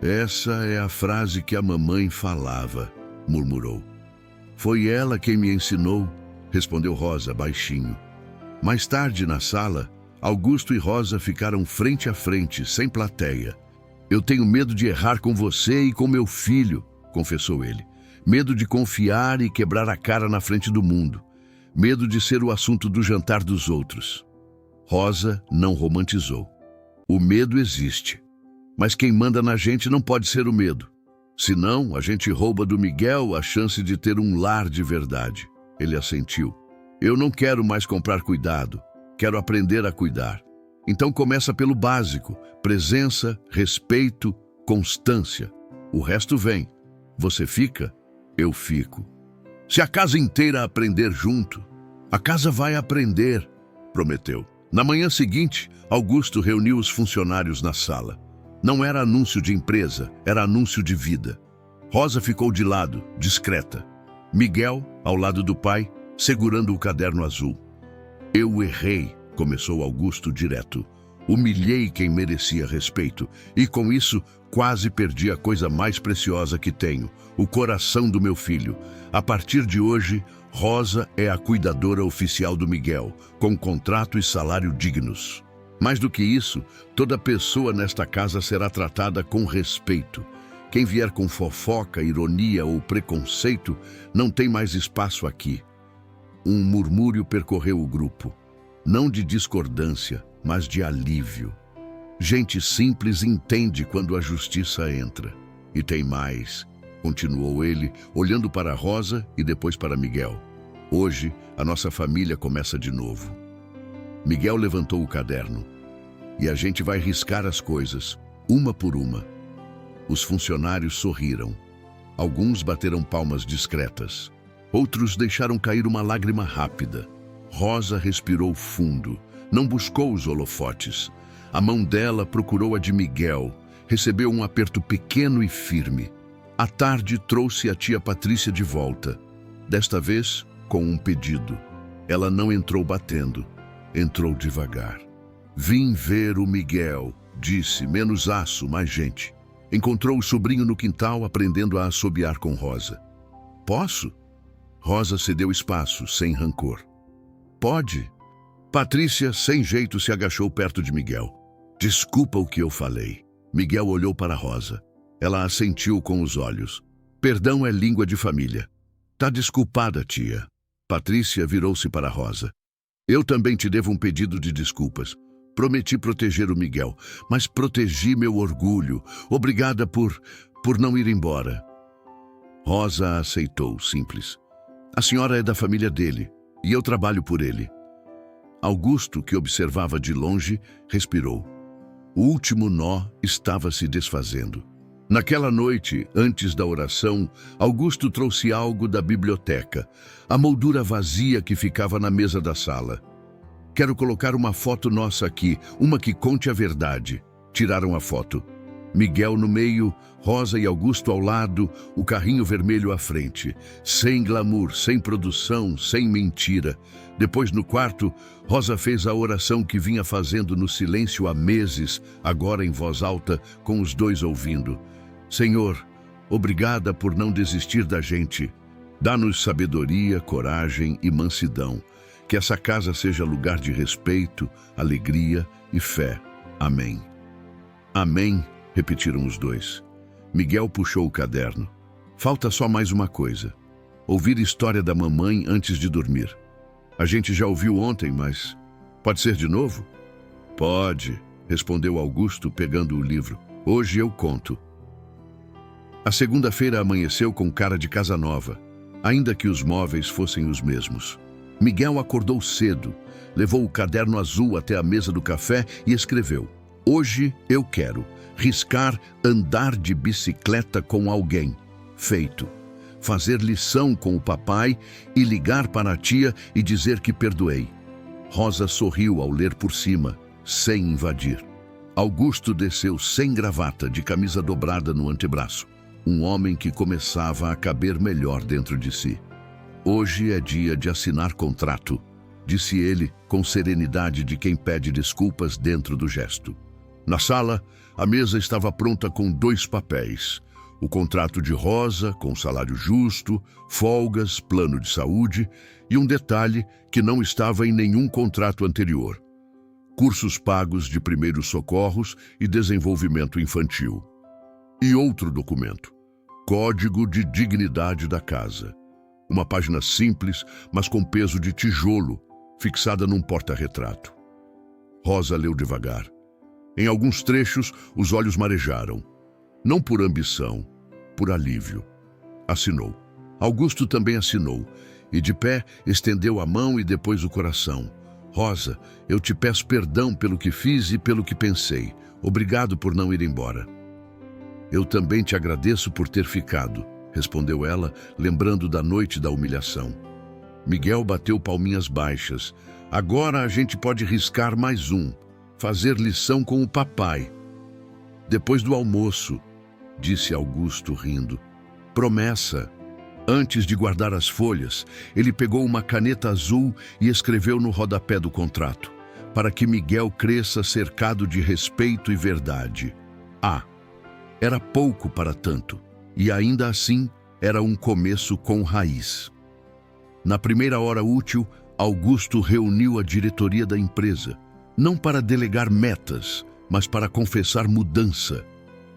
Essa é a frase que a mamãe falava, murmurou. Foi ela quem me ensinou, respondeu Rosa baixinho. Mais tarde, na sala, Augusto e Rosa ficaram frente a frente, sem plateia. Eu tenho medo de errar com você e com meu filho, confessou ele. Medo de confiar e quebrar a cara na frente do mundo. Medo de ser o assunto do jantar dos outros. Rosa não romantizou. O medo existe, mas quem manda na gente não pode ser o medo. Senão, a gente rouba do Miguel a chance de ter um lar de verdade. Ele assentiu. Eu não quero mais comprar cuidado. Quero aprender a cuidar. Então começa pelo básico: presença, respeito, constância. O resto vem. Você fica, eu fico. Se a casa inteira aprender junto, a casa vai aprender, prometeu. Na manhã seguinte, Augusto reuniu os funcionários na sala. Não era anúncio de empresa, era anúncio de vida. Rosa ficou de lado, discreta. Miguel, ao lado do pai, segurando o caderno azul. Eu errei, começou Augusto direto. Humilhei quem merecia respeito e, com isso, quase perdi a coisa mais preciosa que tenho, o coração do meu filho. A partir de hoje, Rosa é a cuidadora oficial do Miguel, com contrato e salário dignos. Mais do que isso, toda pessoa nesta casa será tratada com respeito. Quem vier com fofoca, ironia ou preconceito não tem mais espaço aqui. Um murmúrio percorreu o grupo, não de discordância, mas de alívio. Gente simples entende quando a justiça entra. E tem mais, continuou ele, olhando para Rosa e depois para Miguel. Hoje, a nossa família começa de novo. Miguel levantou o caderno. E a gente vai riscar as coisas, uma por uma. Os funcionários sorriram. Alguns bateram palmas discretas. Outros deixaram cair uma lágrima rápida. Rosa respirou fundo. Não buscou os holofotes. A mão dela procurou a de Miguel. Recebeu um aperto pequeno e firme. À tarde trouxe a tia Patrícia de volta. Desta vez, com um pedido. Ela não entrou batendo. Entrou devagar. Vim ver o Miguel, disse, menos aço, mais gente. Encontrou o sobrinho no quintal, aprendendo a assobiar com Rosa. Posso? Rosa cedeu espaço, sem rancor. Pode. Patrícia, sem jeito, se agachou perto de Miguel. Desculpa o que eu falei. Miguel olhou para Rosa. Ela assentiu com os olhos. Perdão é língua de família. Tá desculpada, tia. Patrícia virou-se para Rosa. Eu também te devo um pedido de desculpas. Prometi proteger o Miguel, mas protegi meu orgulho. Obrigada por não ir embora. Rosa aceitou, simples. A senhora é da família dele, e eu trabalho por ele. Augusto, que observava de longe, respirou. O último nó estava se desfazendo. Naquela noite, antes da oração, Augusto trouxe algo da biblioteca, a moldura vazia que ficava na mesa da sala. Quero colocar uma foto nossa aqui, uma que conte a verdade. Tiraram a foto. Miguel no meio, Rosa e Augusto ao lado, o carrinho vermelho à frente. Sem glamour, sem produção, sem mentira. Depois, no quarto, Rosa fez a oração que vinha fazendo no silêncio há meses, agora em voz alta, com os dois ouvindo. Senhor, obrigada por não desistir da gente. Dá-nos sabedoria, coragem e mansidão. Que essa casa seja lugar de respeito, alegria e fé. Amém. Amém, repetiram os dois. Miguel puxou o caderno. Falta só mais uma coisa. Ouvir história da mamãe antes de dormir. A gente já ouviu ontem, mas pode ser de novo? Pode, respondeu Augusto, pegando o livro. Hoje eu conto. A segunda-feira amanheceu com cara de casa nova, ainda que os móveis fossem os mesmos. Miguel acordou cedo, levou o caderno azul até a mesa do café e escreveu: Hoje eu quero riscar andar de bicicleta com alguém. Feito. Fazer lição com o papai e ligar para a tia e dizer que perdoei. Rosa sorriu ao ler por cima, sem invadir. Augusto desceu sem gravata, de camisa dobrada no antebraço. Um homem que começava a caber melhor dentro de si. Hoje é dia de assinar contrato, disse ele com serenidade de quem pede desculpas dentro do gesto. Na sala, a mesa estava pronta com 2 papéis. O contrato de Rosa, com salário justo, folgas, plano de saúde e um detalhe que não estava em nenhum contrato anterior. Cursos pagos de primeiros socorros e desenvolvimento infantil. E outro documento, Código de Dignidade da Casa. Uma página simples, mas com peso de tijolo, fixada num porta-retrato. Rosa leu devagar. Em alguns trechos, os olhos marejaram. Não por ambição, por alívio. Assinou. Augusto também assinou, e de pé estendeu a mão e depois o coração. Rosa, eu te peço perdão pelo que fiz e pelo que pensei. Obrigado por não ir embora. Eu também te agradeço por ter ficado, respondeu ela, lembrando da noite da humilhação. Miguel bateu palminhas baixas. Agora a gente pode riscar mais um. Fazer lição com o papai. Depois do almoço, disse Augusto rindo. Promessa. Antes de guardar as folhas, ele pegou uma caneta azul e escreveu no rodapé do contrato, para que Miguel cresça cercado de respeito e verdade. Era pouco para tanto, e ainda assim era um começo com raiz. Na primeira hora útil, Augusto reuniu a diretoria da empresa, não para delegar metas, mas para confessar mudança.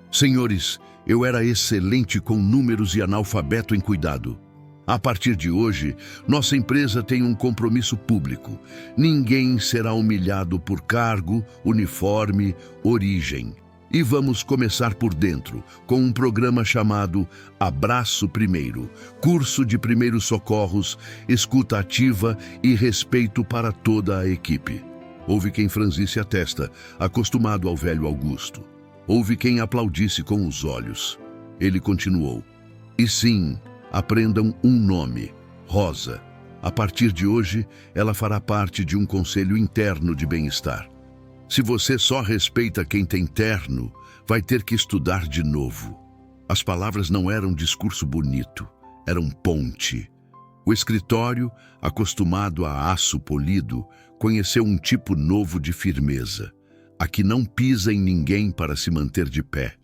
Senhores, eu era excelente com números e analfabeto em cuidado. A partir de hoje, nossa empresa tem um compromisso público. Ninguém será humilhado por cargo, uniforme, origem. E vamos começar por dentro, com um programa chamado Abraço Primeiro, curso de primeiros socorros, escuta ativa e respeito para toda a equipe. Houve quem franzisse a testa, acostumado ao velho Augusto. Houve quem aplaudisse com os olhos. Ele continuou. E sim, aprendam um nome, Rosa. A partir de hoje, ela fará parte de um conselho interno de bem-estar. Se você só respeita quem tem terno, vai ter que estudar de novo. As palavras não eram discurso bonito, eram ponte. O escritório, acostumado a aço polido, conheceu um tipo novo de firmeza. A que não pisa em ninguém para se manter de pé.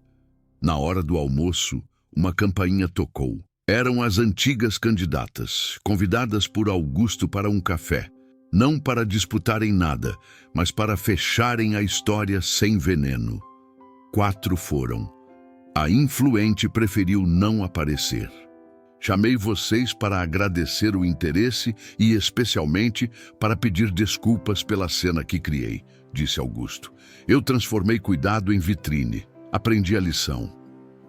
Na hora do almoço, uma campainha tocou. Eram as antigas candidatas, convidadas por Augusto para um café. Não para disputarem nada, mas para fecharem a história sem veneno. 4 foram. A influente preferiu não aparecer. Chamei vocês para agradecer o interesse e, especialmente, para pedir desculpas pela cena que criei, disse Augusto. Eu transformei cuidado em vitrine. Aprendi a lição.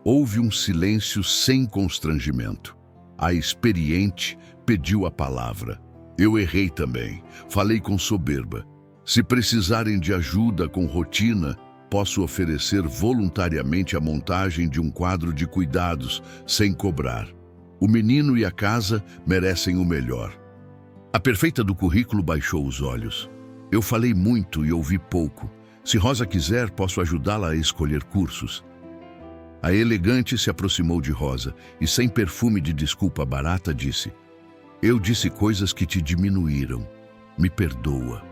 Houve um silêncio sem constrangimento. A experiente pediu a palavra. Eu errei também. Falei com soberba. Se precisarem de ajuda com rotina, posso oferecer voluntariamente a montagem de um quadro de cuidados sem cobrar. O menino e a casa merecem o melhor. A perfeita do currículo baixou os olhos. Eu falei muito e ouvi pouco. Se Rosa quiser, posso ajudá-la a escolher cursos. A elegante se aproximou de Rosa e, sem perfume de desculpa barata, disse: Eu disse coisas que te diminuíram. Me perdoa.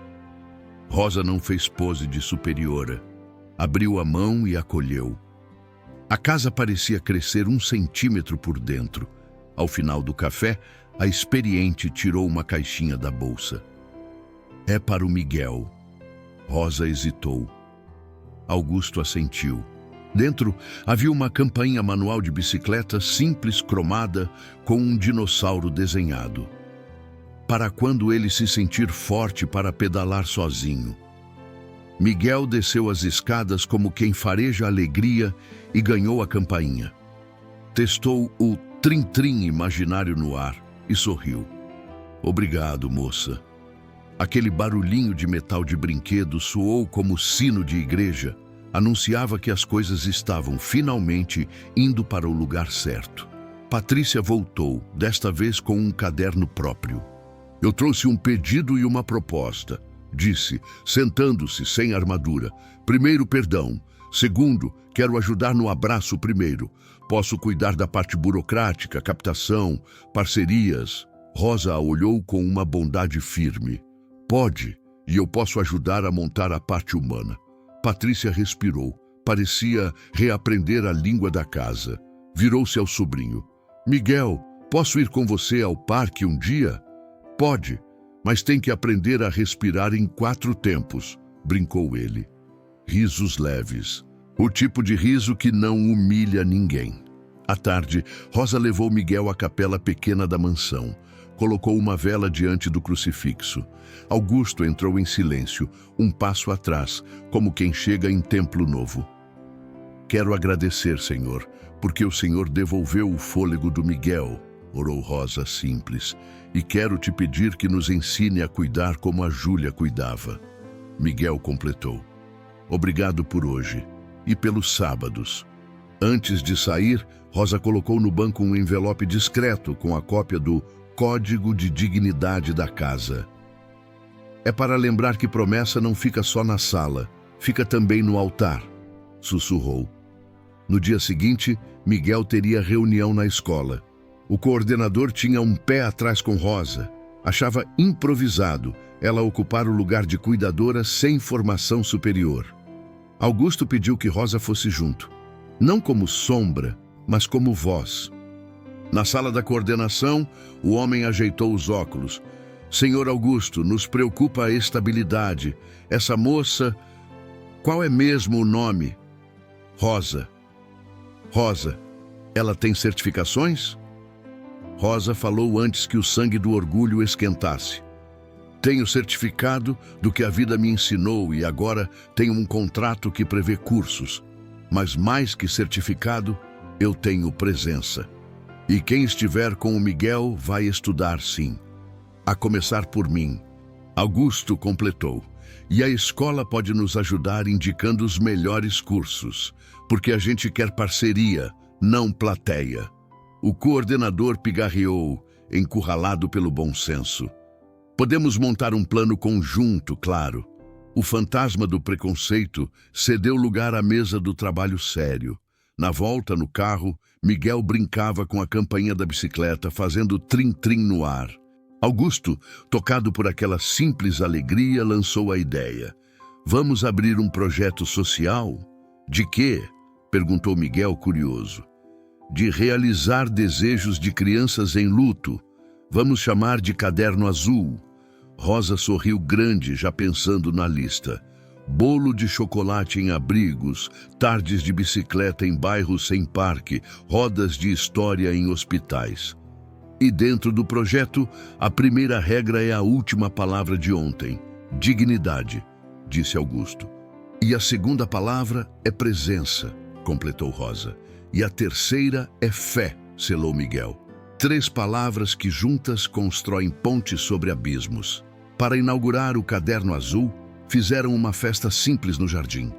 Rosa não fez pose de superiora. Abriu a mão e acolheu. A casa parecia crescer 1 centímetro por dentro. Ao final do café, a experiente tirou uma caixinha da bolsa. É para o Miguel. Rosa hesitou. Augusto assentiu. Dentro havia uma campainha manual de bicicleta simples cromada com um dinossauro desenhado. Para quando ele se sentir forte para pedalar sozinho. Miguel desceu as escadas como quem fareja alegria e ganhou a campainha. Testou o trim-trim imaginário no ar e sorriu. Obrigado, moça. Aquele barulhinho de metal de brinquedo soou como sino de igreja. Anunciava que as coisas estavam finalmente indo para o lugar certo. Patrícia voltou, desta vez com um caderno próprio. Eu trouxe um pedido e uma proposta, disse, sentando-se sem armadura. Primeiro, perdão. Segundo, quero ajudar no abraço primeiro. Posso cuidar da parte burocrática, captação, parcerias. Rosa a olhou com uma bondade firme. Pode, e eu posso ajudar a montar a parte humana. Patrícia respirou. Parecia reaprender a língua da casa. Virou-se ao sobrinho. Miguel, posso ir com você ao parque um dia? Pode, mas tem que aprender a respirar em 4 tempos, brincou ele. Risos leves. O tipo de riso que não humilha ninguém. À tarde, Rosa levou Miguel à capela pequena da mansão. Colocou uma vela diante do crucifixo. Augusto entrou em silêncio, um passo atrás, como quem chega em templo novo. Quero agradecer, Senhor, porque o Senhor devolveu o fôlego do Miguel. orou Rosa simples, e quero te pedir que nos ensine a cuidar como a Júlia cuidava. Miguel completou. Obrigado por hoje e pelos sábados. Antes de sair, Rosa colocou no banco um envelope discreto com a cópia do Código de Dignidade da casa. É para lembrar que promessa não fica só na sala, fica também no altar, sussurrou. No dia seguinte, Miguel teria reunião na escola. O coordenador tinha um pé atrás com Rosa. Achava improvisado ela ocupar o lugar de cuidadora sem formação superior. Augusto pediu que Rosa fosse junto, não como sombra, mas como voz. Na sala da coordenação, o homem ajeitou os óculos. Senhor Augusto, nos preocupa a estabilidade. Essa moça, qual é mesmo o nome? Rosa. Rosa, ela tem certificações? Rosa falou antes que o sangue do orgulho esquentasse. Tenho certificado do que a vida me ensinou e agora tenho um contrato que prevê cursos. Mas mais que certificado, eu tenho presença. E quem estiver com o Miguel vai estudar sim. A começar por mim. Augusto completou. E a escola pode nos ajudar indicando os melhores cursos, porque a gente quer parceria, não plateia. O coordenador pigarreou, encurralado pelo bom senso. Podemos montar um plano conjunto, claro. O fantasma do preconceito cedeu lugar à mesa do trabalho sério. Na volta, no carro, Miguel brincava com a campainha da bicicleta, fazendo trim-trim no ar. Augusto, tocado por aquela simples alegria, lançou a ideia. Vamos abrir um projeto social? De quê? Perguntou Miguel, curioso. De realizar desejos de crianças em luto. Vamos chamar de Caderno Azul. Rosa sorriu grande, já pensando na lista. Bolo de chocolate em abrigos, tardes de bicicleta em bairros sem parque, rodas de história em hospitais. E dentro do projeto, a primeira regra é a última palavra de ontem, dignidade, disse Augusto. E a segunda palavra é presença, completou Rosa. E a terceira é fé, selou Miguel. 3 palavras que juntas constroem pontes sobre abismos. Para inaugurar o Caderno Azul, fizeram uma festa simples no jardim.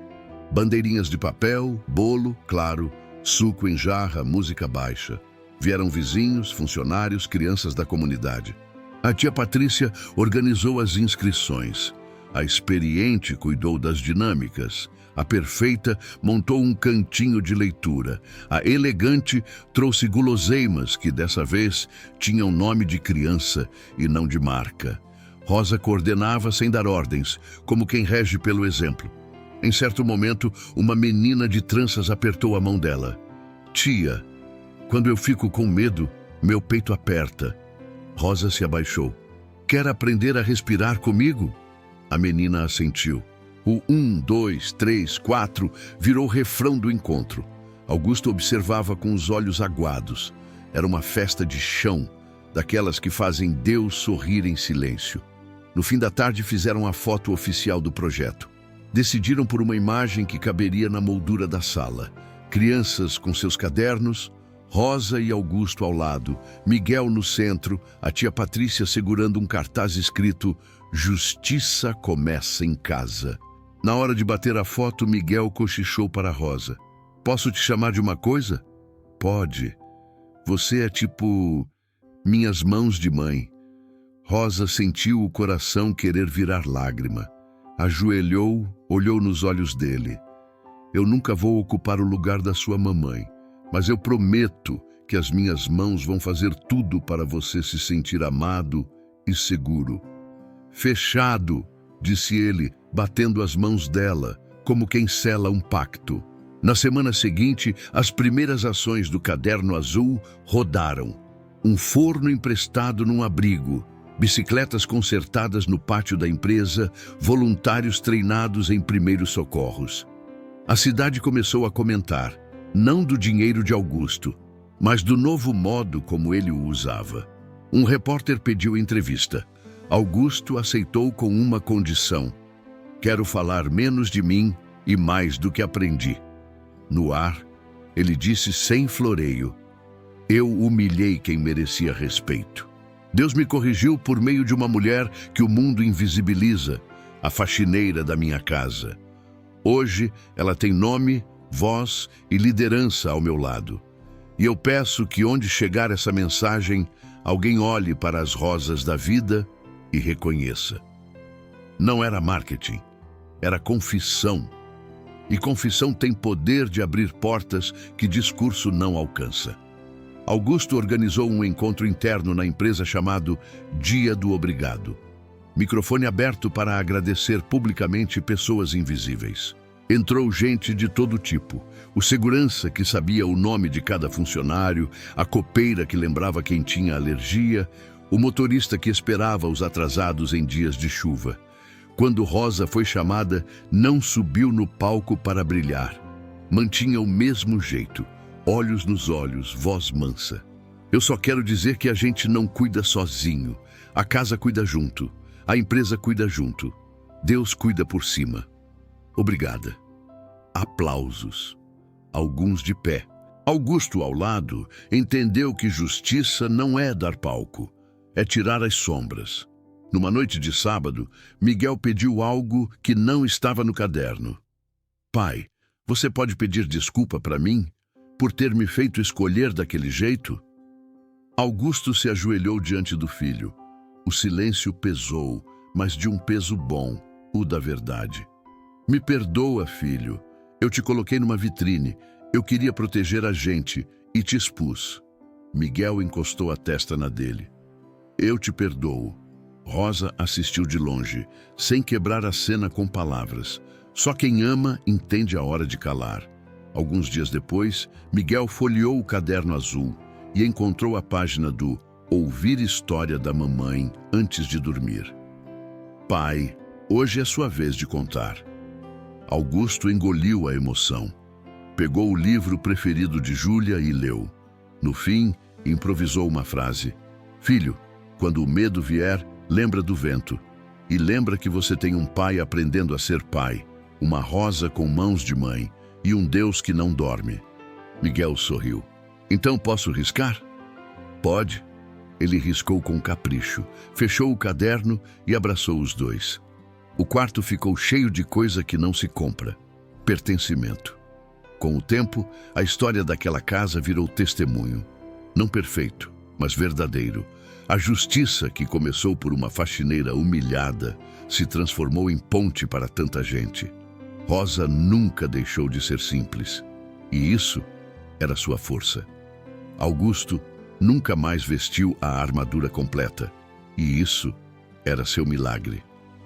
Bandeirinhas de papel, bolo, claro, suco em jarra, música baixa. Vieram vizinhos, funcionários, crianças da comunidade. A tia Patrícia organizou as inscrições. A experiente cuidou das dinâmicas. A perfeita montou um cantinho de leitura. A elegante trouxe guloseimas que, dessa vez, tinham nome de criança e não de marca. Rosa coordenava sem dar ordens, como quem rege pelo exemplo. Em certo momento, uma menina de tranças apertou a mão dela. Tia, quando eu fico com medo, meu peito aperta. Rosa se abaixou. Quer aprender a respirar comigo? A menina assentiu. O 1, 2, 3, 4 virou refrão do encontro. Augusto observava com os olhos aguados. Era uma festa de chão, daquelas que fazem Deus sorrir em silêncio. No fim da tarde fizeram a foto oficial do projeto. Decidiram por uma imagem que caberia na moldura da sala. Crianças com seus cadernos, Rosa e Augusto ao lado, Miguel no centro, a tia Patrícia segurando um cartaz escrito Justiça começa em casa. Na hora de bater a foto, Miguel cochichou para Rosa. Posso te chamar de uma coisa? Pode. Você é tipo minhas mãos de mãe. Rosa sentiu o coração querer virar lágrima. Ajoelhou, olhou nos olhos dele. Eu nunca vou ocupar o lugar da sua mamãe, mas eu prometo que as minhas mãos vão fazer tudo para você se sentir amado e seguro. Fechado, disse ele, batendo as mãos dela, como quem sela um pacto. Na semana seguinte, as primeiras ações do Caderno Azul rodaram. Um forno emprestado num abrigo, bicicletas consertadas no pátio da empresa, voluntários treinados em primeiros socorros. A cidade começou a comentar, não do dinheiro de Augusto, mas do novo modo como ele o usava. Um repórter pediu entrevista. Augusto aceitou com uma condição. Quero falar menos de mim e mais do que aprendi. No ar, ele disse sem floreio. Eu humilhei quem merecia respeito. Deus me corrigiu por meio de uma mulher que o mundo invisibiliza, a faxineira da minha casa. Hoje, ela tem nome, voz e liderança ao meu lado. E eu peço que onde chegar essa mensagem, alguém olhe para as rosas da vida e reconheça. Não era marketing, era confissão. E confissão tem poder de abrir portas que discurso não alcança. Augusto organizou um encontro interno na empresa chamado Dia do Obrigado. Microfone aberto para agradecer publicamente pessoas invisíveis. Entrou gente de todo tipo. O segurança que sabia o nome de cada funcionário, a copeira que lembrava quem tinha alergia, o motorista que esperava os atrasados em dias de chuva. Quando Rosa foi chamada, não subiu no palco para brilhar. Mantinha o mesmo jeito, olhos nos olhos, voz mansa. Eu só quero dizer que a gente não cuida sozinho. A casa cuida junto, a empresa cuida junto. Deus cuida por cima. Obrigada. Aplausos. Alguns de pé. Augusto, ao lado, entendeu que justiça não é dar palco, é tirar as sombras. Numa noite de sábado, Miguel pediu algo que não estava no caderno. Pai, você pode pedir desculpa para mim por ter me feito escolher daquele jeito? Augusto se ajoelhou diante do filho. O silêncio pesou, mas de um peso bom, o da verdade. Me perdoa, filho. Eu te coloquei numa vitrine. Eu queria proteger a gente e te expus. Miguel encostou a testa na dele. Eu te perdoo. Rosa assistiu de longe, sem quebrar a cena com palavras. Só quem ama entende a hora de calar. Alguns dias depois, Miguel folheou o caderno azul e encontrou a página do Ouvir História da Mamãe antes de dormir. Pai, hoje é sua vez de contar. Augusto engoliu a emoção. Pegou o livro preferido de Júlia e leu. No fim, improvisou uma frase. Filho, quando o medo vier, lembra do vento. E lembra que você tem um pai aprendendo a ser pai, uma rosa com mãos de mãe e um Deus que não dorme. Miguel sorriu. Então posso riscar? Pode. Ele riscou com capricho, fechou o caderno e abraçou os dois. O quarto ficou cheio de coisa que não se compra. Pertencimento. Com o tempo, a história daquela casa virou testemunho. Não perfeito, mas verdadeiro. A justiça que começou por uma faxineira humilhada se transformou em ponte para tanta gente. Rosa nunca deixou de ser simples. E isso era sua força. Augusto nunca mais vestiu a armadura completa. E isso era seu milagre.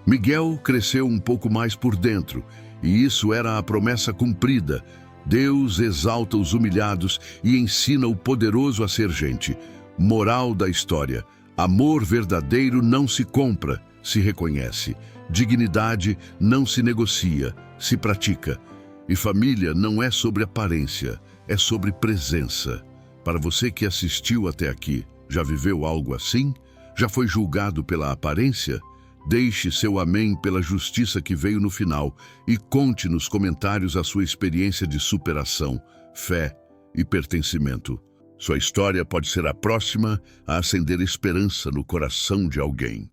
Miguel cresceu um pouco mais por dentro. E isso era a promessa cumprida. Deus exalta os humilhados e ensina o poderoso a ser gente. Moral da história: amor verdadeiro não se compra, se reconhece. Dignidade não se negocia, se pratica. E família não é sobre aparência, é sobre presença. Para você que assistiu até aqui, já viveu algo assim? Já foi julgado pela aparência? Deixe seu amém pela justiça que veio no final e conte nos comentários a sua experiência de superação, fé e pertencimento. Sua história pode ser a próxima a acender esperança no coração de alguém.